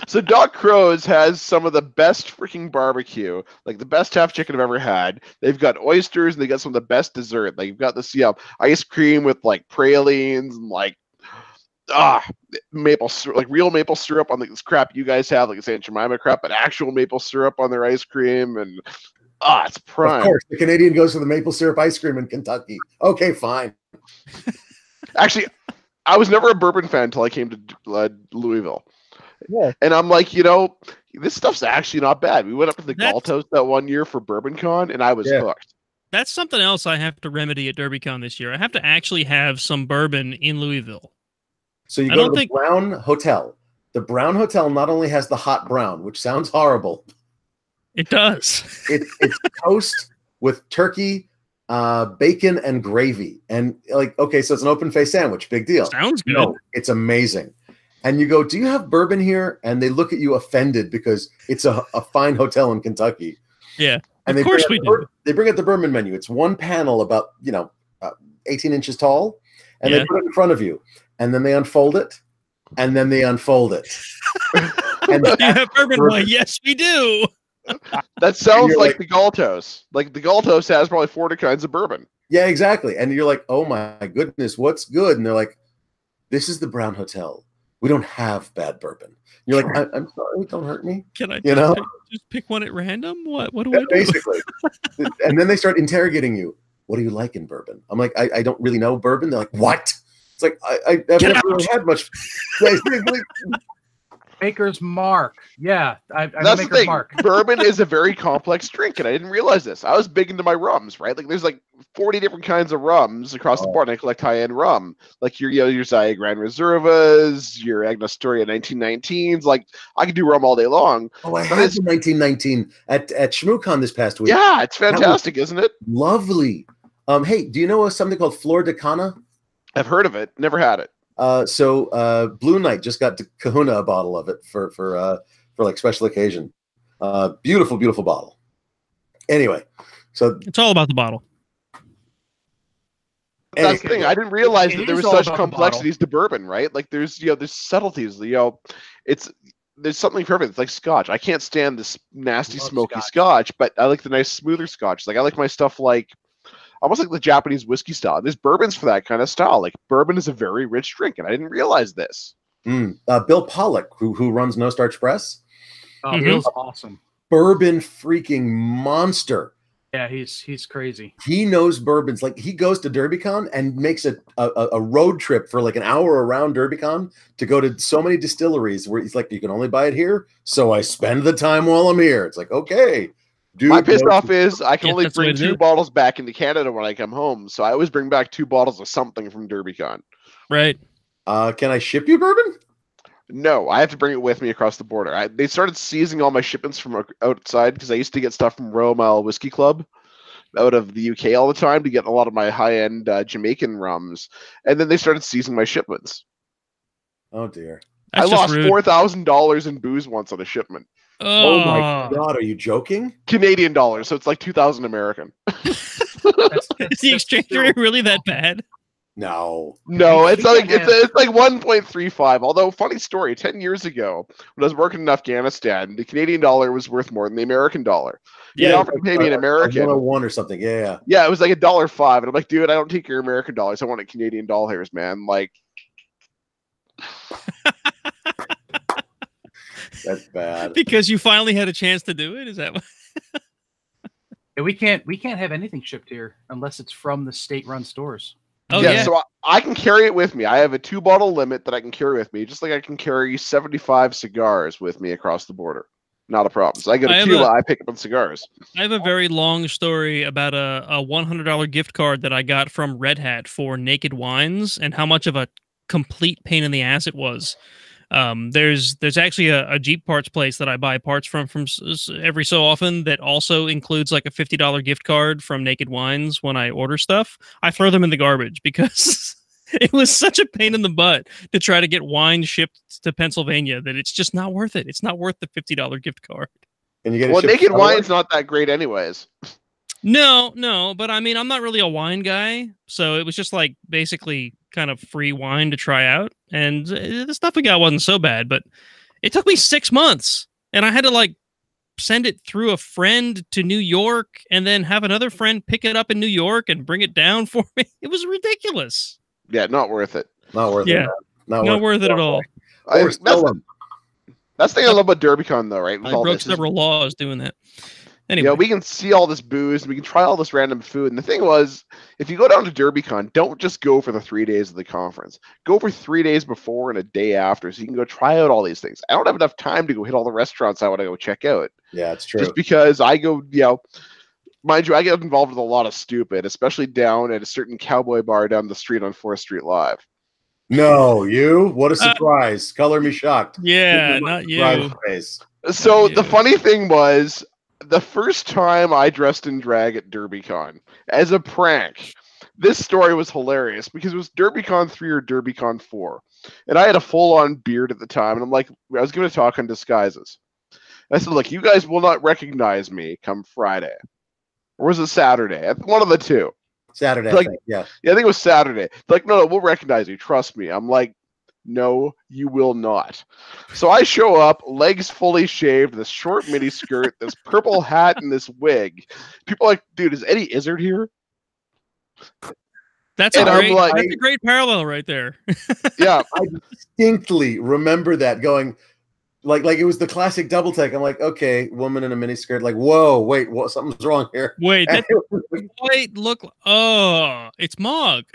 So Doc Crow's has some of the best freaking barbecue, like the best half chicken I've ever had. They've got oysters and they got some of the best dessert. Like you've got this ice cream with like pralines and like maple syrup, like real maple syrup on this crap you guys have, like it's Aunt Jemima crap, but actual maple syrup on their ice cream, and it's prime. Of course, the Canadian goes for the maple syrup ice cream in Kentucky. Okay, fine. Actually, I was never a bourbon fan until I came to Louisville. Yeah. And I'm like, this stuff's actually not bad. We went up to the Galtos that one year for BourbonCon, and I was hooked. That's something else I have to remedy at Derbycon this year. I have to actually have some bourbon in Louisville. So you go to the Brown Hotel. The Brown Hotel not only has the hot brown, which sounds horrible. It does. It's toast with turkey, bacon, and gravy. And like, okay, so it's an open face sandwich. Big deal. Sounds good. No, it's amazing. And you go, do you have bourbon here? And they look at you offended because it's a fine hotel in Kentucky. Yeah. And of course we do. They bring out the bourbon menu. It's one panel about 18 inches tall, and they put it in front of you, and then they unfold it, and then they unfold it. And you have bourbon? Why, yes, we do. That sounds like the Galtos. Like the Galtos has probably 40 kinds of bourbon. Yeah, exactly. And you're like, oh my goodness, what's good? And they're like, this is the Brown Hotel. We don't have bad bourbon. You're like, I'm sorry, don't hurt me. Can I just pick one at random? What do I do? Basically. And then they start interrogating you. What do you like in bourbon? I'm like, I don't really know bourbon. They're like, what? It's like, I've never really had much. Maker's Mark. Yeah, I know That's the Maker's thing. Mark. Bourbon is a very complex drink, and I didn't realize this. I was big into my rums, right? Like, there's like 40 different kinds of rums across the board. And I collect high-end rum, like your Zaya Grand Reservas, your Agnostoria 1919s. Like, I could do rum all day long. Oh, I had some 1919 at ShmooCon this past week. Yeah, it's fantastic, isn't it? Lovely. Hey, do you know something called Flor de Cana? I've heard of it. Never had it. So Blue Knight just got Kahuna a bottle of it for like special occasion. Beautiful, beautiful bottle. Anyway, so it's all about the bottle. That's the thing. I didn't realize that there was such complexities to bourbon, right? Like there's there's subtleties. There's something perfect. It's like Scotch. I can't stand this nasty smoky Scotch, but I like the nice smoother Scotch. Like I like my stuff like almost like the Japanese whiskey style. There's bourbons for that kind of style. Like bourbon is a very rich drink, and I didn't realize this. Bill Pollock, who runs No Starch Press. Oh, Bill's awesome. Bourbon freaking monster. Yeah, he's crazy. He knows bourbons. Like he goes to Derbycon and makes a road trip for like an hour around Derbycon to go to so many distilleries where he's like, you can only buy it here. So I spend the time while I'm here. It's like, okay. Dude, my piss off is I can only bring 2 bottles back into Canada when I come home, so I always bring back 2 bottles of something from Derbycon. Right. Can I ship you bourbon? No, I have to bring it with me across the border. They started seizing all my shipments from outside because I used to get stuff from Royal Mile Whiskey Club out of the UK all the time to get a lot of my high-end Jamaican rums, and then they started seizing my shipments. Oh dear! I lost $4,000 in booze once on a shipment. Oh my God, are you joking? Canadian dollars, so it's like 2,000 American. Is the exchange rate really that bad? No, it's like it's like 1.35. Although, funny story, 10 years ago when I was working in Afghanistan, the Canadian dollar was worth more than the American dollar. Yeah, they offered to pay me an American. 101 or something. Yeah. Yeah, it was like $1.05, and I'm like, dude, I don't take your American dollars. I want Canadian dollars, man. Like. That's bad. Because you finally had a chance to do it? Is that what? Yeah, we can't have anything shipped here unless it's from the state-run stores. Oh yeah. So I can carry it with me. I have a 2-bottle limit that I can carry with me, just like I can carry 75 cigars with me across the border. Not a problem. So I go to Cuba, I pick up on cigars. I have a very long story about a $100 gift card that I got from Red Hat for Naked Wines and how much of a complete pain in the ass it was. There's actually a Jeep parts place that I buy parts from every so often that also includes like a $50 gift card from Naked Wines when I order stuff. I throw them in the garbage because it was such a pain in the butt to try to get wine shipped to Pennsylvania that it's just not worth it. It's not worth the $50 gift card. And you get Naked Wine's not that great anyways. No, but I mean, I'm not really a wine guy, so it was just like basically kind of free wine to try out, and the stuff we got wasn't so bad, but it took me 6 months, and I had to like send it through a friend to New York, and then have another friend pick it up in New York and bring it down for me. It was ridiculous. Yeah, not worth it. Not worth it. Yeah, not worth it at all. That's the thing I love about Derbycon, though, right? I broke several laws doing that. Anyway. We can see all this booze, and we can try all this random food. And the thing was, if you go down to Derbycon, don't just go for the 3 days of the conference. Go for 3 days before and a day after, so you can go try out all these things. I don't have enough time to go hit all the restaurants I want to go check out. Yeah, it's true. Just because I go, mind you, I get involved with a lot of stupid, especially down at a certain cowboy bar down the street on 4th Street Live. No, you? What a surprise. Color me shocked. Yeah, not you. So the funny thing was, the first time I dressed in drag at Derbycon as a prank. This story was hilarious because it was Derbycon 3 or Derbycon 4. And I had a full-on beard at the time, and I'm like, I was giving a talk on disguises. And I said, look, you guys will not recognize me come Friday. Or was it Saturday? One of the two. Saturday, Like, I think. Yeah. Yeah, I think it was Saturday. They're like, no, we'll recognize you. Trust me. I'm like, no, you will not. So I show up, legs fully shaved, this short mini skirt, this purple hat, and this wig. People are like, dude, is Eddie Izzard here? That's And I'm great. like- That's a great parallel right there. Yeah. I distinctly remember that going, like it was the classic double take. I'm like, okay, woman in a mini skirt. Like, whoa, wait, what? Something's wrong here. Wait, And that wait, look. Oh, it's Mog.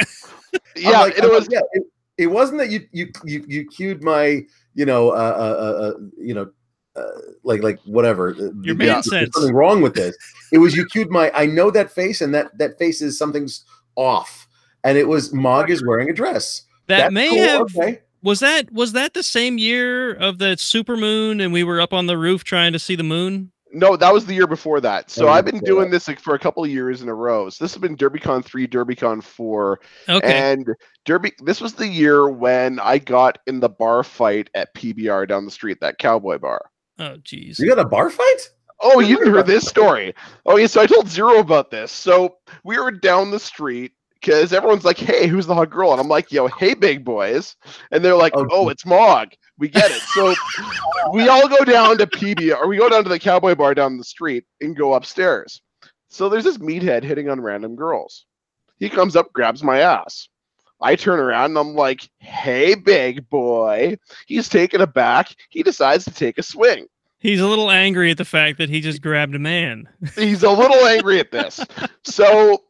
Yeah, like, it was. Yeah, it wasn't that you cued my, like whatever. Your man sense. There's something wrong with this. It was you cued my. I know that face, and that face is something's off. And it was Mog is wearing a dress. That That's may cool, have. okay. Was that the same year of the supermoon and we were up on the roof trying to see the moon? No, that was the year before that. So Oh, I've been before doing this like, for a couple of years in a row. So this has been Derbycon 3, Derbycon 4. Okay. And this was the year when I got in the bar fight at PBR down the street, that cowboy bar. Oh, geez. You got a bar fight? Oh, you didn't hear this story. Oh, yeah, so I told Zero about this. So we were down the street because everyone's like, hey, who's the hot girl? And I'm like, yo, hey, big boys. And they're like, oh, it's Mog. We get it. So we all go down to PBR, or we go down to the cowboy bar down the street and go upstairs. So there's this meathead hitting on random girls. He comes up, grabs my ass. I turn around and I'm like, hey, big boy. He's taken aback. He decides to take a swing. He's a little angry at the fact that he just grabbed a man. He's a little angry at this. So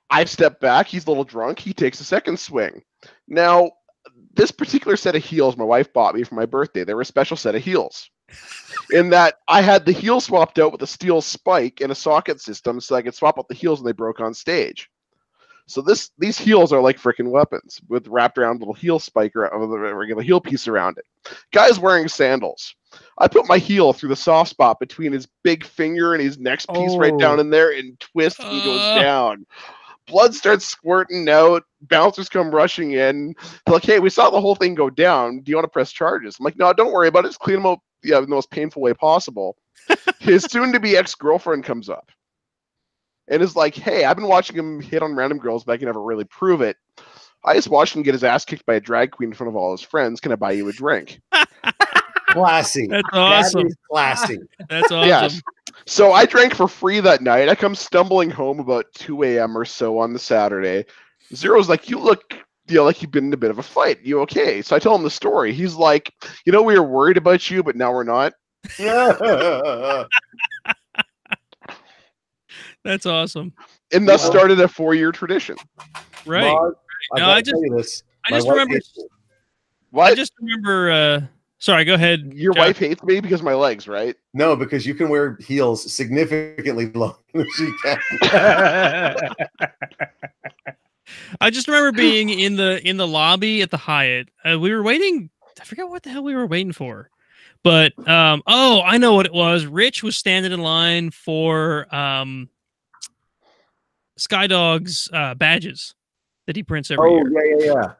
I step back. He's a little drunk. He takes a second swing. Now, this particular set of heels my wife bought me for my birthday, they were a special set of heels. In that I had the heel swapped out with a steel spike and a socket system so I could swap out the heels when they broke on stage. So these heels are like freaking weapons with wrapped around little heel spike or a regular heel piece around it. Guy's wearing sandals. I put my heel through the soft spot between his big finger and his next piece right down in there and twist and he goes down. Blood starts squirting out. Bouncers come rushing in. They're like, hey, we saw the whole thing go down. Do you want to press charges? I'm like, no, don't worry about it. Just clean them out in the most painful way possible. His soon-to-be ex-girlfriend comes up and is like, hey, I've been watching him hit on random girls, but I can never really prove it. I just watched him get his ass kicked by a drag queen in front of all his friends. Can I buy you a drink? Classy. That's awesome. That is classy. That's awesome. Yes. So I drank for free that night. I come stumbling home about 2 a.m. or so on the Saturday. Zero's like, you look, like you've been in a bit of a fight. You okay? So I tell him the story. He's like, we were worried about you, but now we're not. That's awesome. And thus started a 4-year tradition. Right. Mog, No, gotta I just- tell you this. I My just wife remember. hates me. What? I just remember. Sorry, go ahead. Your Josh. wife hates me because of my legs, right? No, because you can wear heels significantly longer than she can. I just remember being in the lobby at the Hyatt. We were waiting. I forgot what the hell we were waiting for, but I know what it was. Rich was standing in line for Skydog's badges that he prints every year. Yeah.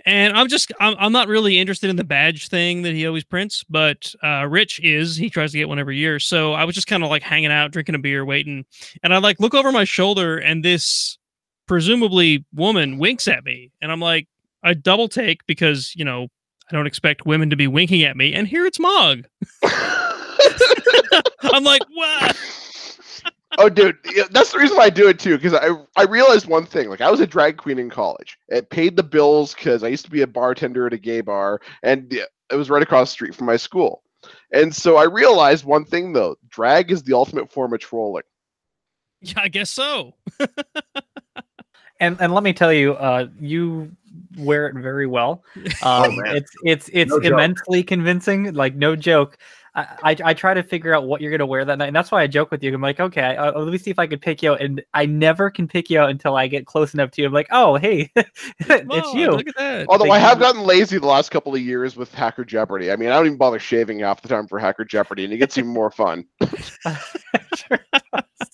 And I'm not really interested in the badge thing that he always prints, but Rich is. He tries to get one every year. So I was just kind of like hanging out, drinking a beer, waiting, and I like look over my shoulder, and this presumably woman winks at me, and I'm like, I double take because I don't expect women to be winking at me, and here it's Mog. I'm like, what? Oh, dude, that's the reason why I do it too. Because I realized one thing. Like, I was a drag queen in college. It paid the bills because I used to be a bartender at a gay bar, and it was right across the street from my school. And so I realized one thing though: drag is the ultimate form of trolling. Yeah, I guess so. And let me tell you, you wear it very well. man. It's No joke. immensely convincing. Like, no joke. I try to figure out what you're gonna wear that night, and that's why I joke with you. I'm like, okay, let me see if I can pick you out, and I never can pick you out until I get close enough to you. I'm like, oh, hey, it's you. Look at that. Although I have gotten lazy the last couple of years with Hacker Jeopardy. I mean, I don't even bother shaving half the time for Hacker Jeopardy, and it gets even more fun. Sure does.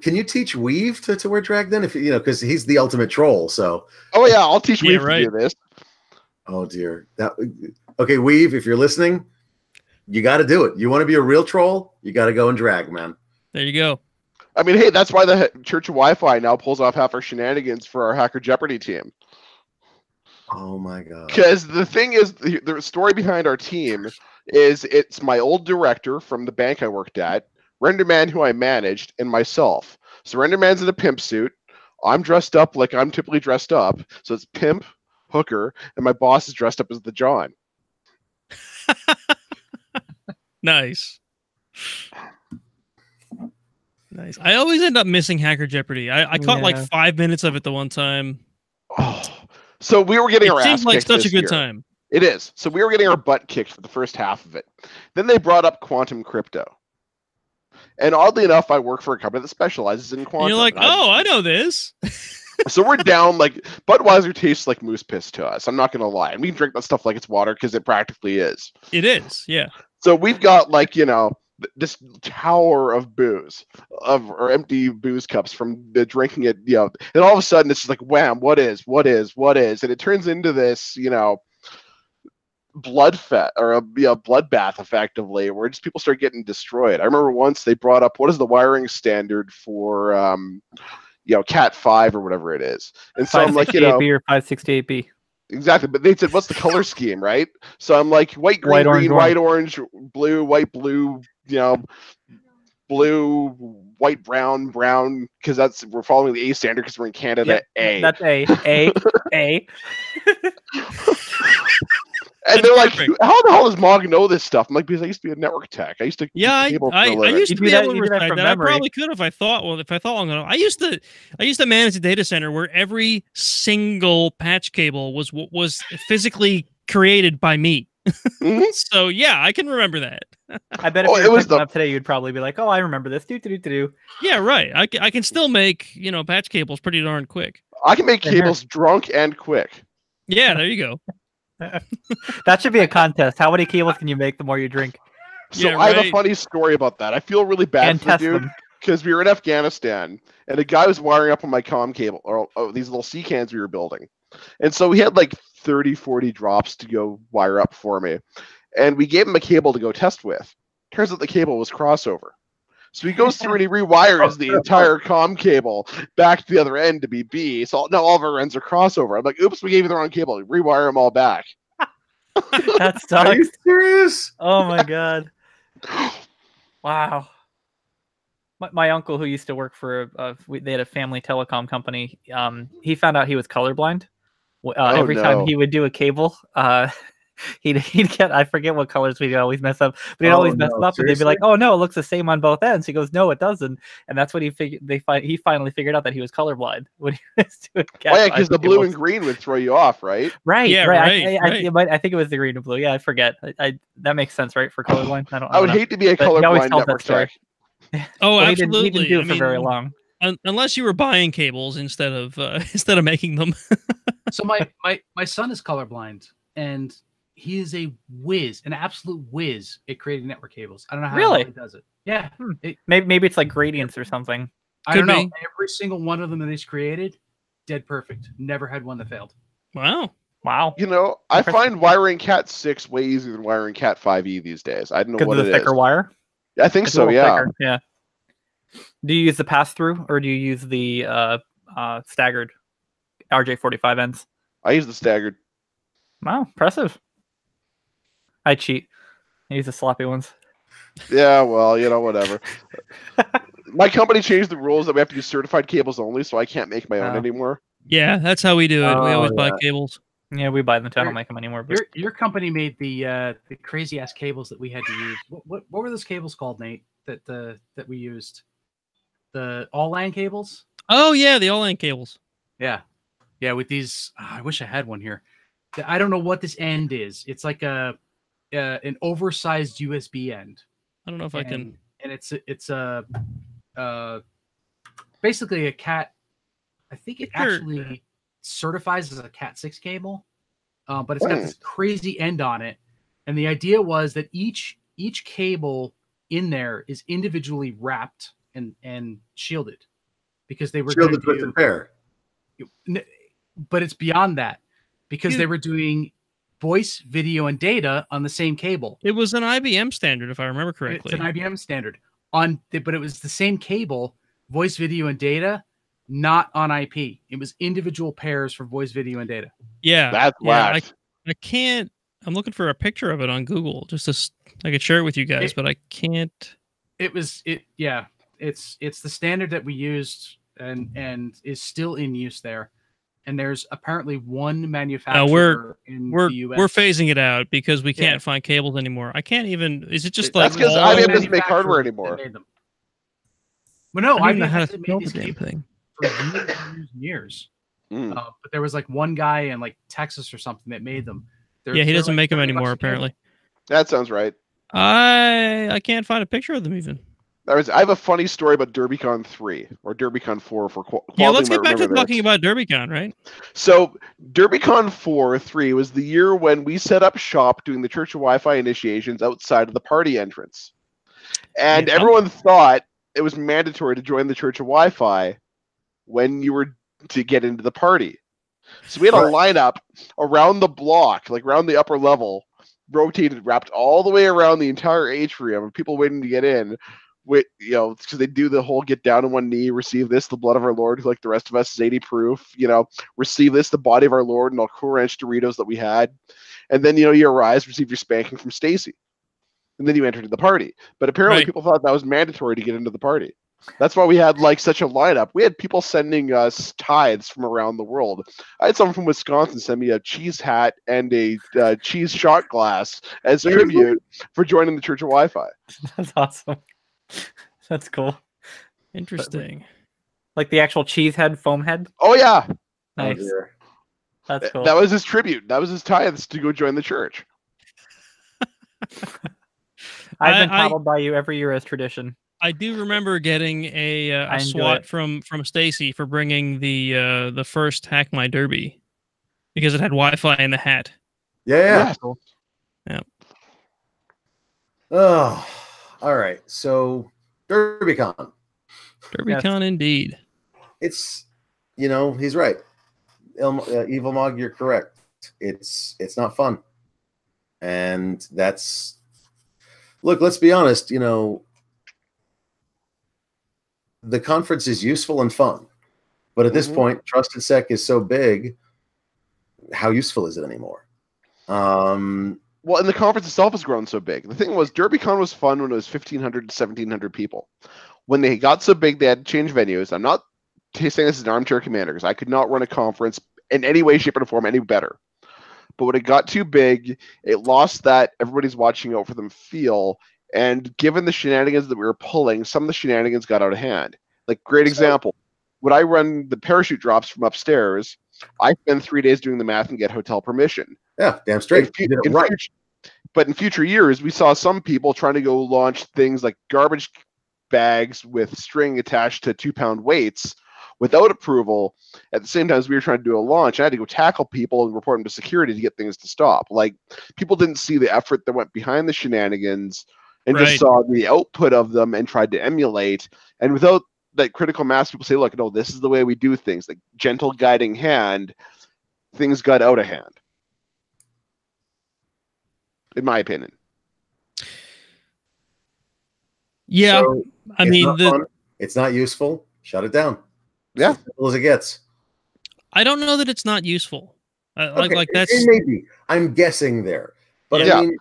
Can you teach Weave to wear drag then? If you know, because he's the ultimate troll. So. Oh yeah, I'll teach Yeah, Weave right. to do this. Oh dear. Okay, Weave, if you're listening, you got to do it. You want to be a real troll? You got to go and drag, man. There you go. I mean, hey, that's why the Church of Wi-Fi now pulls off half our shenanigans for our Hacker Jeopardy team. Oh my god. Because the thing is, the story behind our team is it's my old director from the bank I worked at, Renderman, who I managed, and myself. So Renderman's in a pimp suit. I'm dressed up like I'm typically dressed up. So it's pimp, hooker, and my boss is dressed up as the John. Nice. Nice. I always end up missing Hacker Jeopardy. I caught like 5 minutes of it the one time. Oh, so we were getting our It ass seems like kicked such a this good year. time. It is. So we were getting our butt kicked for the first half of it. Then they brought up quantum crypto. And oddly enough, I work for a company that specializes in quantum. And you're like, oh, I know this. So we're down, like, Budweiser tastes like moose piss to us. I'm not going to lie. And we drink that stuff like it's water because it practically is. It is, yeah. So we've got, like, you know, this tower of booze, or empty booze cups from the drinking it, you know, and all of a sudden it's just like, wham, what is? And it turns into this, you know, bloodbath effectively, where just people start getting destroyed. I remember once they brought up, what is the wiring standard for, you know, Cat 5 or whatever it is. And so I'm like, you know, or 568B. exactly, but they said, what's the color scheme, right? So I'm like, white, green, green, white, orange, blue, white, blue, you know, blue, white, brown, brown, because we're following the A standard because we're in Canada. A. That's A. And they're like, how the hell does Mog know this stuff? I'm like, because I used to be a network tech. I used to I used to be able to recite that. I probably could if I thought long enough. I used to manage a data center where every single patch cable was physically created by me. Mm-hmm. So yeah, I can remember that. I bet if you were picking up today, you'd probably be like, "Oh, I remember this." Do. Yeah, right. I can still make, you know, patch cables pretty darn quick. I can make cables drunk and quick. Yeah, there you go. That should be a contest. How many cables can you make the more you drink? So yeah, I have a funny story about that. I feel really bad for the dude because we were in Afghanistan and a guy was wiring up on my comm cable, or these little C cans we were building. And so he had like 30, 40 drops to go wire up for me. And we gave him a cable to go test with. Turns out the cable was crossover. So he goes through and he rewires the entire comm cable back to the other end to be B. So now all of our ends are crossover. I'm like, oops, we gave you the wrong cable. Rewire them all back. That sucks. Are you serious? Oh my god. Wow. My uncle, who used to work for they had a family telecom company, he found out he was colorblind. Every time he would do a cable, he'd get, I forget what colors we'd always mess up, but he'd always mess up, and they'd be like, "Oh no, it looks the same on both ends." He goes, "No, it doesn't," and that's what he finally figured out, that he was colorblind when he was doing. Oh yeah, because the blue and green would throw you off, right? Right. Yeah, right. right. I think it was the green and blue. Yeah, I forget. That makes sense, right? For colorblind, I would hate to be a colorblind network tech. Oh, well, absolutely. He didn't do it for very long. Unless you were buying cables instead of making them. So my son is colorblind, and he is a whiz, an absolute whiz at creating network cables. I don't know how he does it. Yeah. Maybe it's like gradients or something. I don't know. Every single one of them that he's created, dead perfect. Never had one that failed. Wow. You know, I find wiring Cat 6 way easier than wiring Cat 5e these days. I don't know what it is. Because of the thicker wire? I think so, yeah. Thicker. Yeah. Do you use the pass-through, or do you use the staggered RJ45 ends? I use the staggered. Wow, impressive. I cheat. I use the sloppy ones. Yeah, well, you know, whatever. My company changed the rules that we have to use certified cables only, so I can't make my own anymore. Yeah, that's how we do it. We always buy cables. Yeah, we buy them too. I don't make them anymore. But... Your company made the crazy ass cables that we had to use. What were those cables called, Nate? That we used? The all LAN cables? Oh yeah, the all-in cables. Yeah. Yeah, with these, I wish I had one here. I don't know what this end is. It's like an oversized USB end. I don't know if I can. And it's basically a Cat. I think it actually certifies as a Cat 6 cable, but it's got this crazy end on it. And the idea was that each cable in there is individually wrapped and shielded, because they were Shielded with the pair. But it's beyond that, because they were doing voice, video, and data on the same cable. It was an IBM standard, if I remember correctly. It's an IBM standard but it was the same cable, voice, video, and data, not on IP. It was individual pairs for voice, video, and data. Yeah, that's whack. I can't. I'm looking for a picture of it on Google, just to, I could share it with you guys, but I can't. It's the standard that we used and is still in use there. And there's apparently one manufacturer in the US. We're phasing it out because we can't find cables anymore. I can't even. Is it just that's because IBM doesn't make hardware anymore? Well, no, I don't know IBM how to hasn't spell made the these damn thing. for years and years. But there was like one guy in like Texas or something that made them. Yeah, he doesn't make them anymore, apparently. That sounds right. I can't find a picture of them even. I have a funny story about Derbycon 3 or Derbycon 4 for Quadling. Yeah, let's get back to talking about Derbycon, right? So Derbycon 3 was the year when we set up shop doing the Church of Wi-Fi initiations outside of the party entrance. And everyone thought it was mandatory to join the Church of Wi-Fi when you were to get into the party. So we had a lineup around the block, like around the upper level, rotated, wrapped all the way around the entire atrium of people waiting to get in. With, because they do the whole get down on one knee, receive this, the blood of our Lord, who like the rest of us is 80 proof, receive this, the body of our Lord, and all Cool Ranch Doritos that we had. And then, you arise, receive your spanking from Stacy. And then you enter the party. But apparently people thought that was mandatory to get into the party. That's why we had like such a lineup. We had people sending us tithes from around the world. I had someone from Wisconsin send me a cheese hat and a cheese shot glass as tribute for joining the Church of Wi-Fi. That's awesome. That's cool. Interesting. Like the actual cheese head, foam head? Oh, yeah. Nice. Oh, that's cool. That was his tribute. That was his tithes to go join the church. I've been coddled by you every year as tradition. I do remember getting a SWAT from Stacy for bringing the first Hack My Derby because it had Wi-Fi in the hat. Yeah. Cool. Yeah. Oh. All right, so Derbycon. Derbycon, indeed. It's, he's right. EvilMog, you're correct. It's not fun, and that's. Look, let's be honest. The conference is useful and fun, but at this point, Trusted Sec is so big. How useful is it anymore? Well, and the conference itself has grown so big. The thing was, Derbycon was fun when it was 1,500 to 1,700 people. When they got so big, they had to change venues. I'm not saying this as an armchair commander, because I could not run a conference in any way, shape, or form any better. But when it got too big, it lost that everybody's watching out for them feel. And given the shenanigans that we were pulling, some of the shenanigans got out of hand. Like, great example. When I run the parachute drops from upstairs, I spend 3 days doing the math and get hotel permission. Yeah, damn straight. But in future years, we saw some people trying to go launch things like garbage bags with string attached to 2-pound weights without approval. At the same time as we were trying to do a launch, I had to go tackle people and report them to security to get things to stop. Like, people didn't see the effort that went behind the shenanigans and just saw the output of them and tried to emulate. And without that critical mass, people say, look, no, this is the way we do things. Like, gentle guiding hand, things got out of hand. In my opinion. Yeah. So, I mean, it's not useful. Shut it down. Yeah. As simple as it gets. I don't know that it's not useful. Okay. Like that's it may be. I'm guessing there. But I mean,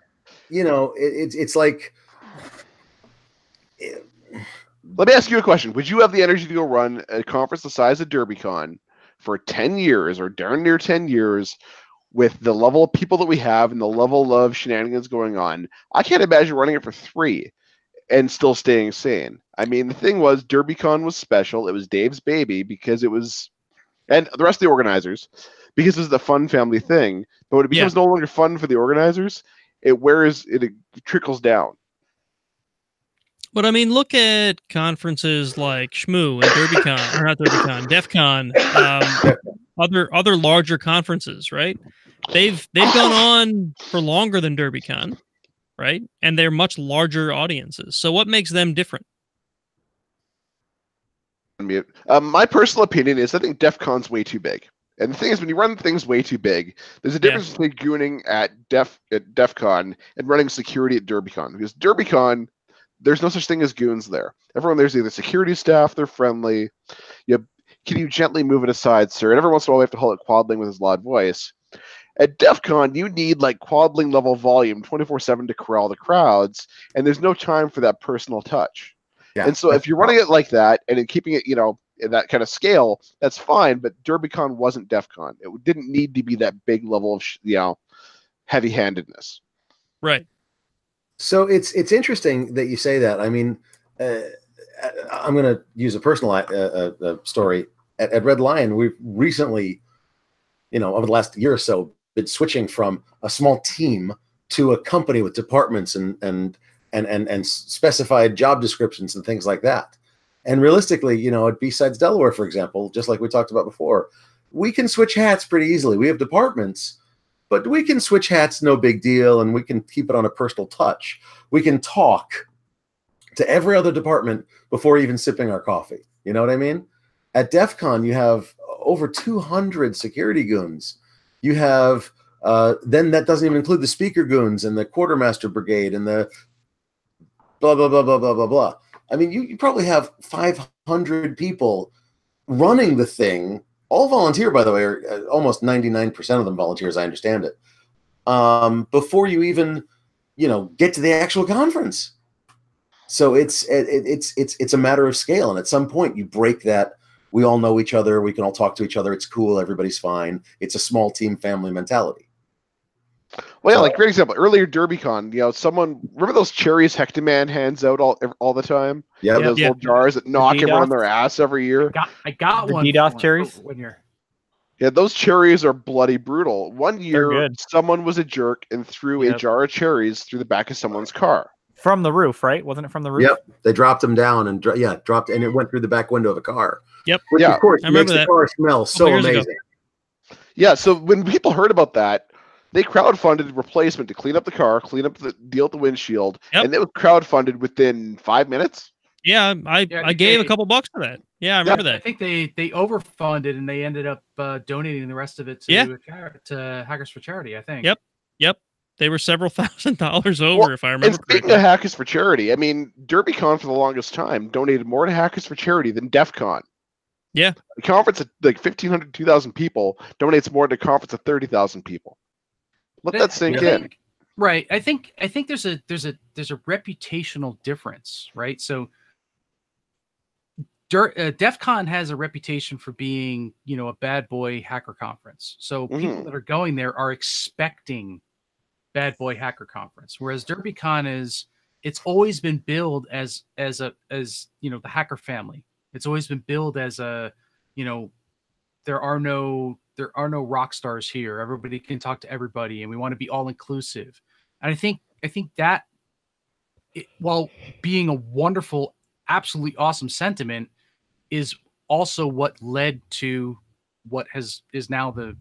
it's like let me ask you a question. Would you have the energy to go run a conference the size of Derbycon for 10 years or darn near 10 years with the level of people that we have and the level of shenanigans going on? I can't imagine running it for 3 and still staying sane. I mean, the thing was, Derbycon was special. It was Dave's baby because it was, and the rest of the organizers, because it was the fun family thing. But when it becomes no longer fun for the organizers, it trickles down. But I mean, look at conferences like Shmoo and Derbycon, or not Derbycon, DEF CON, other larger conferences, right? They've gone on for longer than Derbycon, right? And they're much larger audiences. So what makes them different? My personal opinion is I think DEF CON's way too big. And the thing is, when you run things way too big, there's a difference between gooning at DEF CON and running security at Derbycon. Because Derbycon, there's no such thing as goons there. Everyone there's either security staff, they're friendly. Can you gently move it aside, sir? And every once in a while we have to hold it Quadling with his loud voice. At DEF CON, you need like Quadling level volume 24/7 to corral the crowds, and there's no time for that personal touch. Yeah, and so if you're running it like that and keeping it, in that kind of scale, that's fine. But Derbycon wasn't DEF CON. It didn't need to be that big level of heavy-handedness. Right. So it's interesting that you say that. I mean, I'm going to use a personal story. At Red Lion, we've recently, over the last year or so, been switching from a small team to a company with departments and specified job descriptions and things like that. And realistically, at B-Sides Delaware, for example, just like we talked about before, we can switch hats pretty easily. We have departments, but we can switch hats, no big deal, and we can keep it on a personal touch. We can talk to every other department before even sipping our coffee. You know what I mean? At DEF CON, you have over 200 security goons. You have, then that doesn't even include the speaker goons and the quartermaster brigade and the blah, blah, blah, blah, blah, blah, blah. I mean, you probably have 500 people running the thing, all volunteer, by the way, or almost 99% of them volunteers, I understand it, before you even, get to the actual conference. So it's a matter of scale. And at some point you break that. We all know each other. We can all talk to each other. It's cool. Everybody's fine. It's a small team family mentality. Well, yeah, like great example. Earlier Derbycon, someone remember those cherries Hectaman hands out all the time? Yeah, those little jars that knock everyone on their ass every year. I got the one. DDoS cherries. 1 year. Yeah, those cherries are bloody brutal. 1 year, someone was a jerk and threw a jar of cherries through the back of someone's car. From the roof, right? Wasn't it from the roof? Yep. They dropped them down and dropped, and it went through the back window of a car. Yep. Which, of course, makes the car smell so amazing. Ago. Yeah. So when people heard about that, they crowdfunded replacement to clean up the car, clean up the deal with the windshield, and it was crowdfunded within 5 minutes. Yeah, I gave a couple bucks for that. Yeah, I remember that. I think they overfunded and they ended up donating the rest of it to Hackers for Charity, I think. Yep. They were several $1,000s over, if I remember. And speaking of Hackers for Charity, I mean, Derbycon for the longest time donated more to Hackers for Charity than DEF CON. Yeah. The conference of like 1,500, 2,000 people donates more to a conference of 30,000 people. Let that sink in. Right. I think there's a reputational difference, right? So DEF CON has a reputation for being, a bad boy hacker conference. So people that are going there are expecting bad boy hacker conference, whereas Derbycon it's always been billed as the hacker family. It's always been billed as there are no rock stars here. Everybody can talk to everybody, and we want to be all inclusive. And I think that while being a wonderful, absolutely awesome sentiment, is also what led to what is now the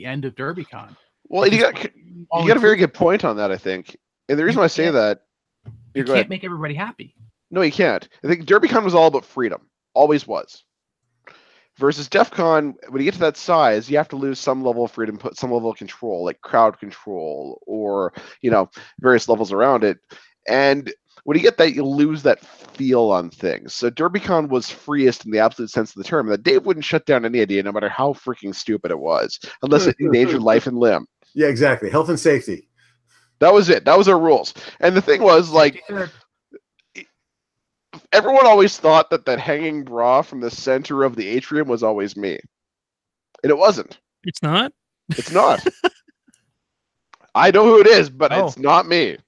end of Derbycon. Well, you got a very good point on that, I think. And the reason why I say that, you can't make everybody happy. No, you can't. I think Derbycon was all about freedom. Always was. Versus DEF CON, when you get to that size, you have to lose some level of freedom, put some level of control, like crowd control or, various levels around it. And when you get that, you lose that feel on things. So Derbycon was freest in the absolute sense of the term. That Dave wouldn't shut down any idea, no matter how freaking stupid it was, unless it endangered life and limb. Yeah, exactly. Health and safety. That was it. That was our rules. And the thing was, like, everyone always thought that hanging bra from the center of the atrium was always me. And it wasn't. It's not? It's not. I know who it is, but it's not me.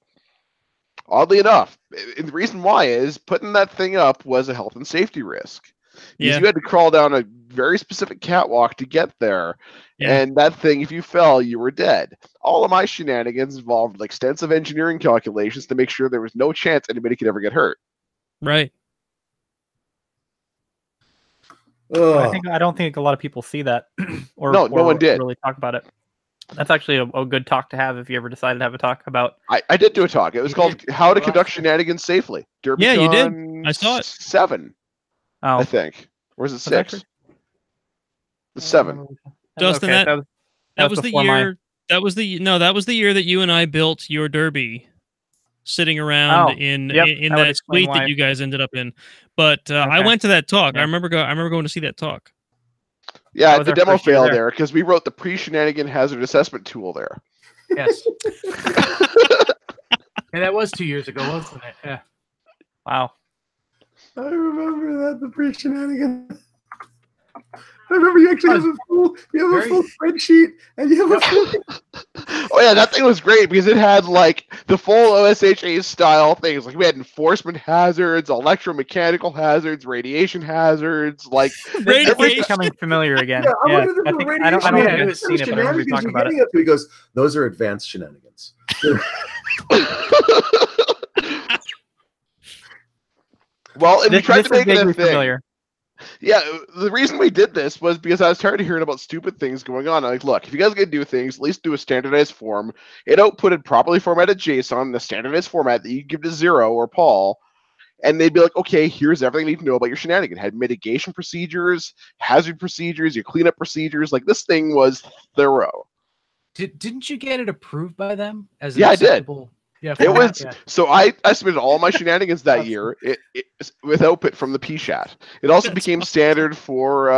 Oddly enough, and the reason why is putting that thing up was a health and safety risk. Because you had to crawl down a very specific catwalk to get there. Yeah. And that thing, if you fell, you were dead. All of my shenanigans involved extensive engineering calculations to make sure there was no chance anybody could ever get hurt. Right. I don't think a lot of people see that, or no one did really talk about it. That's actually a good talk to have if you ever decided to have a talk about. I did do a talk. It was called "How to Conduct Shenanigans Safely." Derbycon Yeah, you did. I saw it. 7, I think, or is it 6? The 7. Dustin, Okay, that was the year. That was the year that you and I built your Derby, sitting around in that suite that you guys ended up in. But I went to that talk. Yeah. I remember going to see that talk. Yeah, the demo failed there because we wrote the pre-shenanigan hazard assessment tool there. Yes. And that was 2 years ago, wasn't it? Yeah. Wow. I remember that, the pre-shenanigan. I remember you actually have a full spreadsheet, and you have a full... Oh yeah, that thing was great because it had like the full OSHA style things. Like we had enforcement hazards, electromechanical hazards, radiation hazards. Like this is becoming familiar again. Yeah, I don't know if you've seen it, but I remember talking about it. He goes, "Those are advanced shenanigans." Well, and we tried to make it a thing. Familiar. Yeah, the reason we did this was because I was tired of hearing about stupid things going on. I'm like, look, if you guys are going to do things, at least do a standardized form. It outputted properly formatted JSON in the standardized format that you give to Zero or Paul, and they'd be like, okay, here's everything you need to know about your shenanigan. It had mitigation procedures, hazard procedures, your cleanup procedures. Like, this thing was thorough. Didn't you get it approved by them? I did. Yeah, it was so I submitted all my shenanigans that year. It with output from the PSHAT. It also became standard for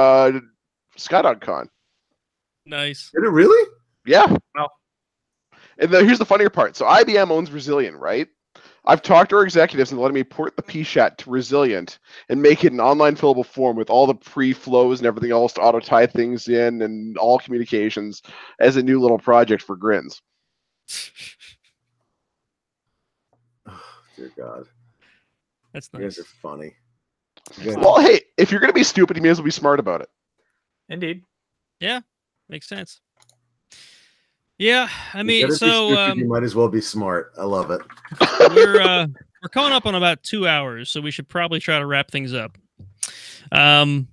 Skydog. Nice. Did it really? Yeah. Wow. And here's the funnier part. So IBM owns Resilient, right? I've talked to our executives and letting me port the PSHAT to Resilient and make it an online fillable form with all the pre-flows and everything else to auto tie things in and all communications as a new little project for Grins. Dear God. That's nice. You guys are funny. Well, hey, if you're going to be stupid, you may as well be smart about it. Indeed. Yeah, makes sense. Yeah, I mean, so you might as well be smart. I love it. We're coming up on about 2 hours, so we should probably try to wrap things up. I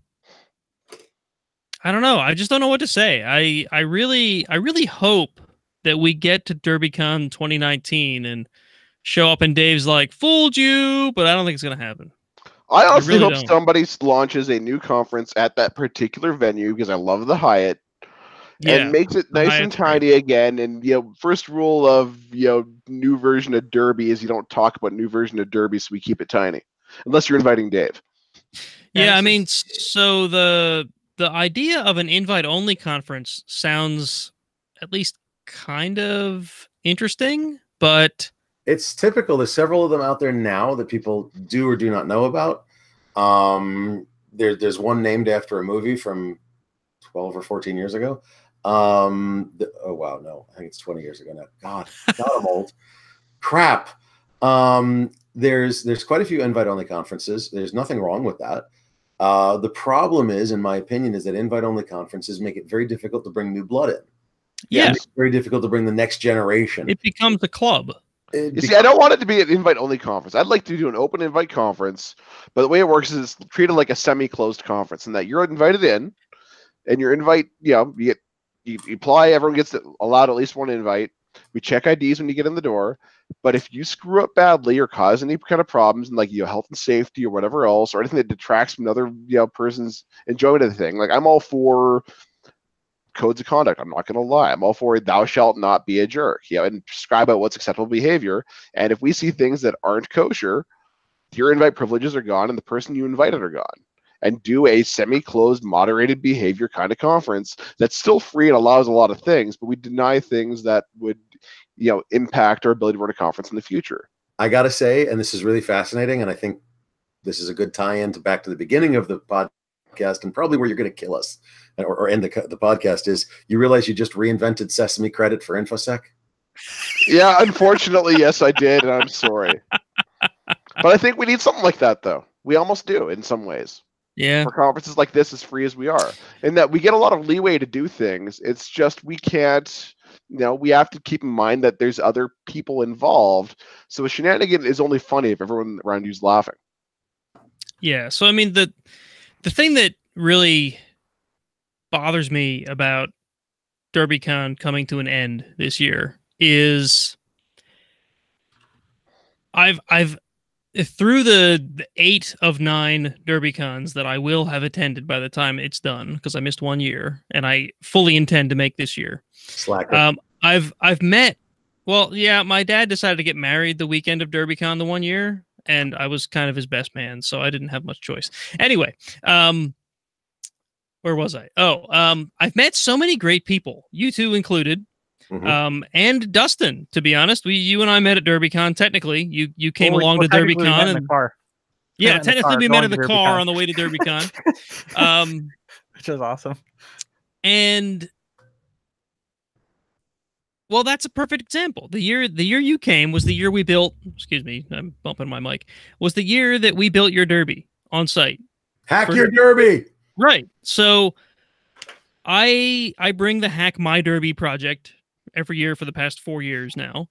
don't know. I just don't know what to say. I really hope that we get to Derbycon 2019 and show up and Dave's like, fooled you, but I don't think it's going to happen. I honestly hope somebody launches a new conference at that particular venue because I love the Hyatt and makes it nice and tiny again. And, first rule of, new version of Derby is you don't talk about new version of Derby, so we keep it tiny. Unless you're inviting Dave. Yeah, I mean, so the idea of an invite-only conference sounds at least kind of interesting, but... It's typical. There's several of them out there now that people do or do not know about. There's one named after a movie from 12 or 14 years ago. Oh, wow. No, I think it's 20 years ago now. God, I'm old. Crap. There's quite a few invite-only conferences. There's nothing wrong with that. The problem is, in my opinion, is that invite-only conferences make it very difficult to bring new blood in. Yeah. It's very difficult to bring the next generation. It becomes a club. You see, I don't want it to be an invite-only conference. I'd like to do an open invite conference, but the way it works is it's treated like a semi-closed conference, in that you're invited in, and your invite, you apply. Everyone gets allowed at least one invite. We check IDs when you get in the door, but if you screw up badly or cause any kind of problems, in like health and safety or whatever else, or anything that detracts from another person's enjoyment of the thing, like I'm all for codes of conduct. I'm not going to lie. I'm all for thou shalt not be a jerk, and prescribe out what's acceptable behavior. And if we see things that aren't kosher, your invite privileges are gone and the person you invited are gone. And do a semi-closed, moderated behavior kind of conference that's still free and allows a lot of things, but we deny things that would, impact our ability to run a conference in the future. I got to say, and this is really fascinating, and I think this is a good tie-in to back to the beginning of the podcast and probably where you're going to kill us or end the podcast is, you realize you just reinvented Sesame credit for InfoSec? Yeah, unfortunately, yes, I did, and I'm sorry. But I think we need something like that, though. We almost do in some ways. Yeah. For conferences like this, as free as we are, and that we get a lot of leeway to do things. It's just we can't. We have to keep in mind that there's other people involved. So a shenanigan is only funny if everyone around you's laughing. Yeah. So I mean, the thing that really bothers me about Derbycon coming to an end this year is I've through the 8 of 9 Derbycons that I will have attended by the time it's done, because I missed 1 year and I fully intend to make this year. Slacker. I've met. Well, yeah, my dad decided to get married the weekend of Derbycon the 1 year, and I was kind of his best man, so I didn't have much choice. Anyway, where was I? I've met so many great people, you two included. Mhm. And Dustin, to be honest, you and I met at Derbycon. Technically, you came along to Derbycon, in the car. yeah, met in the technically car we met in going the to car Derbycon. on the way to Derbycon. Which was awesome. And well, that's a perfect example. The year you came was the year we built. Excuse me, I'm bumping my mic. Was the year that we built your Derby on site. Hack your Derby. Right. So I bring the Hack My Derby project every year for the past 4 years now.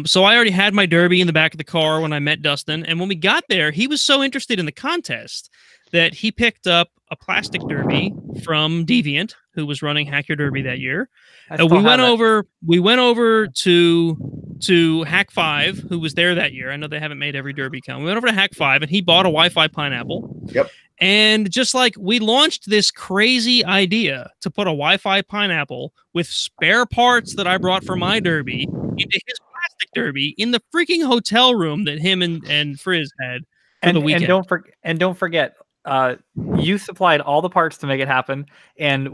So I already had my Derby in the back of the car when I met Dustin. And when we got there, he was so interested in the contest that he picked up a plastic Derby from Deviant, who was running Hack Your Derby that year. We went over to Hack 5, who was there that year. I know they haven't made every DerbyCon. We went over to Hack 5, and he bought a Wi-Fi pineapple. Yep. And just like we launched this crazy idea to put a Wi-Fi pineapple with spare parts that I brought for my Derby into his plastic Derby in the freaking hotel room that him and Frizz had for the weekend. And don't forget, you supplied all the parts to make it happen, and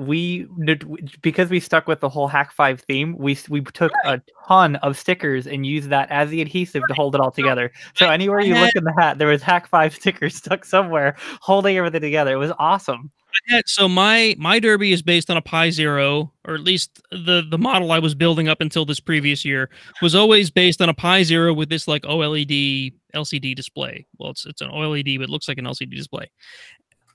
because we stuck with the whole Hack 5 theme, we took a ton of stickers and used that as the adhesive to hold it all together. So anywhere you look in the hat, there was Hack 5 stickers stuck somewhere holding everything together. It was awesome. So my Derby is based on a Pi Zero, or at least the model I was building up until this previous year was always based on a Pi Zero with this like OLED LCD display. Well, it's an OLED, but it looks like an LCD display.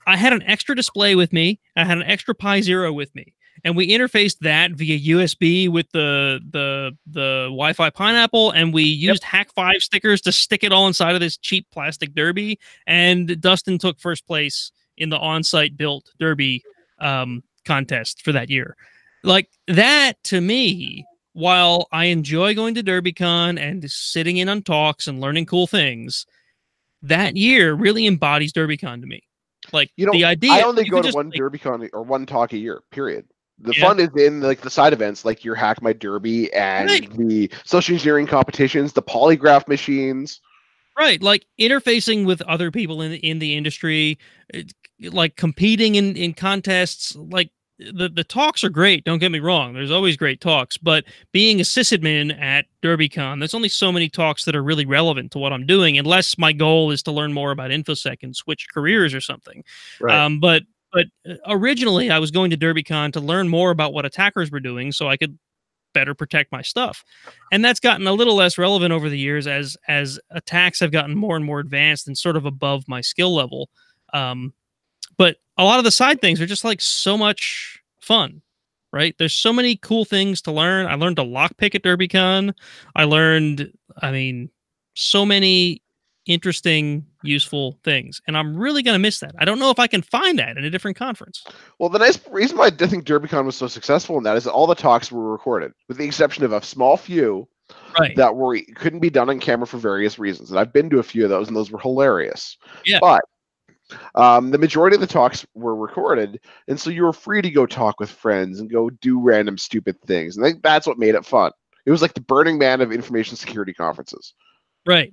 I had an extra display with me. I had an extra Pi Zero with me, and we interfaced that via USB with the Wi-Fi pineapple, and we used Hack 5 stickers to stick it all inside of this cheap plastic Derby. And Dustin took first place in the on-site built Derby contest for that year. Like that, to me, while I enjoy going to DerbyCon and sitting in on talks and learning cool things, that year really embodies DerbyCon to me. Like the idea. I only go to one DerbyCon or one talk a year. Period. The fun is in like the side events, like your Hack My Derby and the social engineering competitions, the polygraph machines. Right, like interfacing with other people in the industry, like competing in contests. Like the talks are great. Don't get me wrong. There's always great talks, but being a sysadmin at DerbyCon, there's only so many talks that are really relevant to what I'm doing, unless my goal is to learn more about InfoSec and switch careers or something. Right. But originally, I was going to DerbyCon to learn more about what attackers were doing, so I could better protect my stuff. And that's gotten a little less relevant over the years as attacks have gotten more and more advanced and sort of above my skill level. But a lot of the side things are just like so much fun, right? There's so many cool things to learn. I learned to lockpick at DerbyCon. I learned, so many interesting, useful things. And I'm really going to miss that. I don't know if I can find that in a different conference. Well, the nice reason why I think DerbyCon was so successful in that is that all the talks were recorded, with the exception of a small few that couldn't be done on camera for various reasons. And I've been to a few of those, and those were hilarious. Yeah. But the majority of the talks were recorded, and so you were free to go talk with friends and go do random stupid things. And I think that's what made it fun. It was like the Burning Man of information security conferences. Right.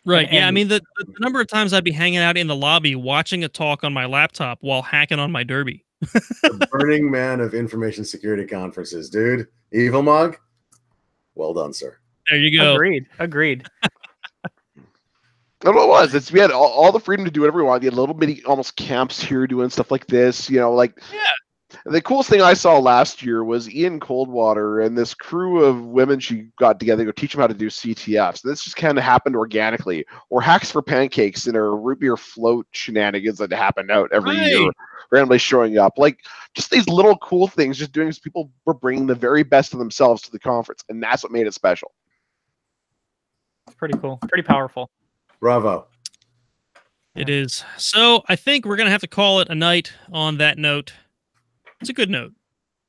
Right. Yeah. I mean, the number of times I'd be hanging out in the lobby watching a talk on my laptop while hacking on my Derby. The Burning Man of information security conferences, dude. EvilMog. Well done, sir. There you go. Agreed. And what it was, we had all the freedom to do whatever we wanted. We had little mini almost camps here doing stuff like this, The coolest thing I saw last year was Ian Coldwater and this crew of women she got together to go teach them how to do CTFs. This just kind of happened organically, or hacks for pancakes and a root beer float shenanigans that happen out every year, randomly showing up. Like just these little cool things, just doing. People were bringing the very best of themselves to the conference, and that's what made it special. It's pretty cool, pretty powerful. Bravo. It is. So I think we're gonna have to call it a night on that note. It's a good note,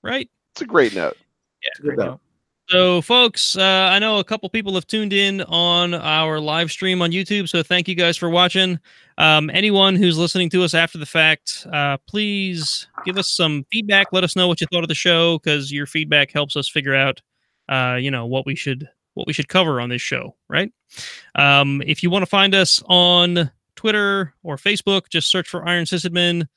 right? It's a great note. Yeah, Good great note. note. So, folks, I know a couple people have tuned in on our live stream on YouTube, so thank you guys for watching. Anyone who's listening to us after the fact, please give us some feedback. Let us know what you thought of the show, because your feedback helps us figure out, what we should cover on this show, right? If you want to find us on Twitter or Facebook, just search for Iron Sysadmin.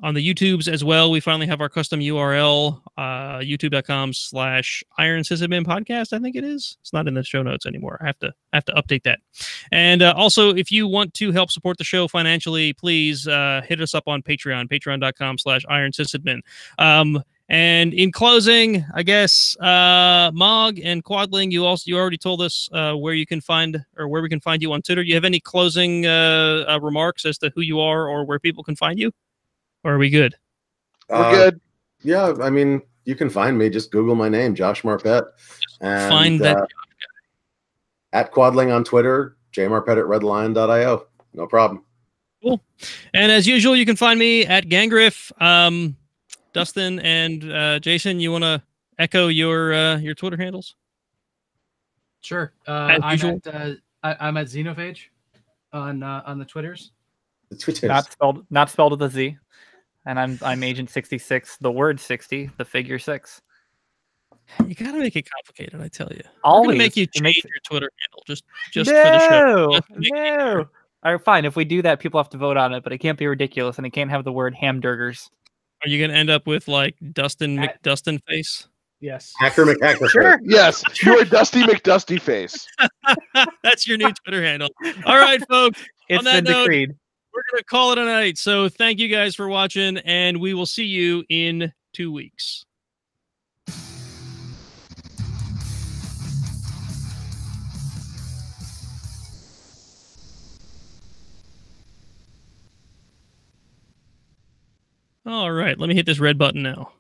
On the YouTubes as well, we finally have our custom URL, youtube.com/Iron Sysadmin podcast. I think it is. It's not in the show notes anymore. I have to update that. And also, if you want to help support the show financially, please hit us up on Patreon, patreon.com/Iron Sysadmin. And in closing, I guess Mog and Quadling, you already told us where we can find you on Twitter. Do you have any closing remarks as to who you are or where people can find you? Or are we good? We're good. Yeah, I mean, you can find me. Just Google my name, Josh Marpet. And, find that at Quadling on Twitter, jmarpet@redlion.io. No problem. Cool. And as usual, you can find me at Gangriff. Dustin and Jason, you want to echo your Twitter handles? Sure. As usual. I'm at Xenophage on the Twitters. The Twitter. Not spelled with a Z. And I'm Agent 66, the word 60, the figure 6. You gotta make it complicated, I tell you. Always. I'm gonna make you change your Twitter handle just for the show. No. All right, fine. If we do that, people have to vote on it, but it can't be ridiculous, and it can't have the word hamburgers. Are you gonna end up with like Dustin McDustin face? Yes. Hacker McHacker. Sure. Yes, you're Dusty McDusty face. That's your new Twitter handle. All right, folks. It's on that been note, decreed. we're going to call it a night. So thank you guys for watching, and we will see you in 2 weeks. All right, let me hit this red button now.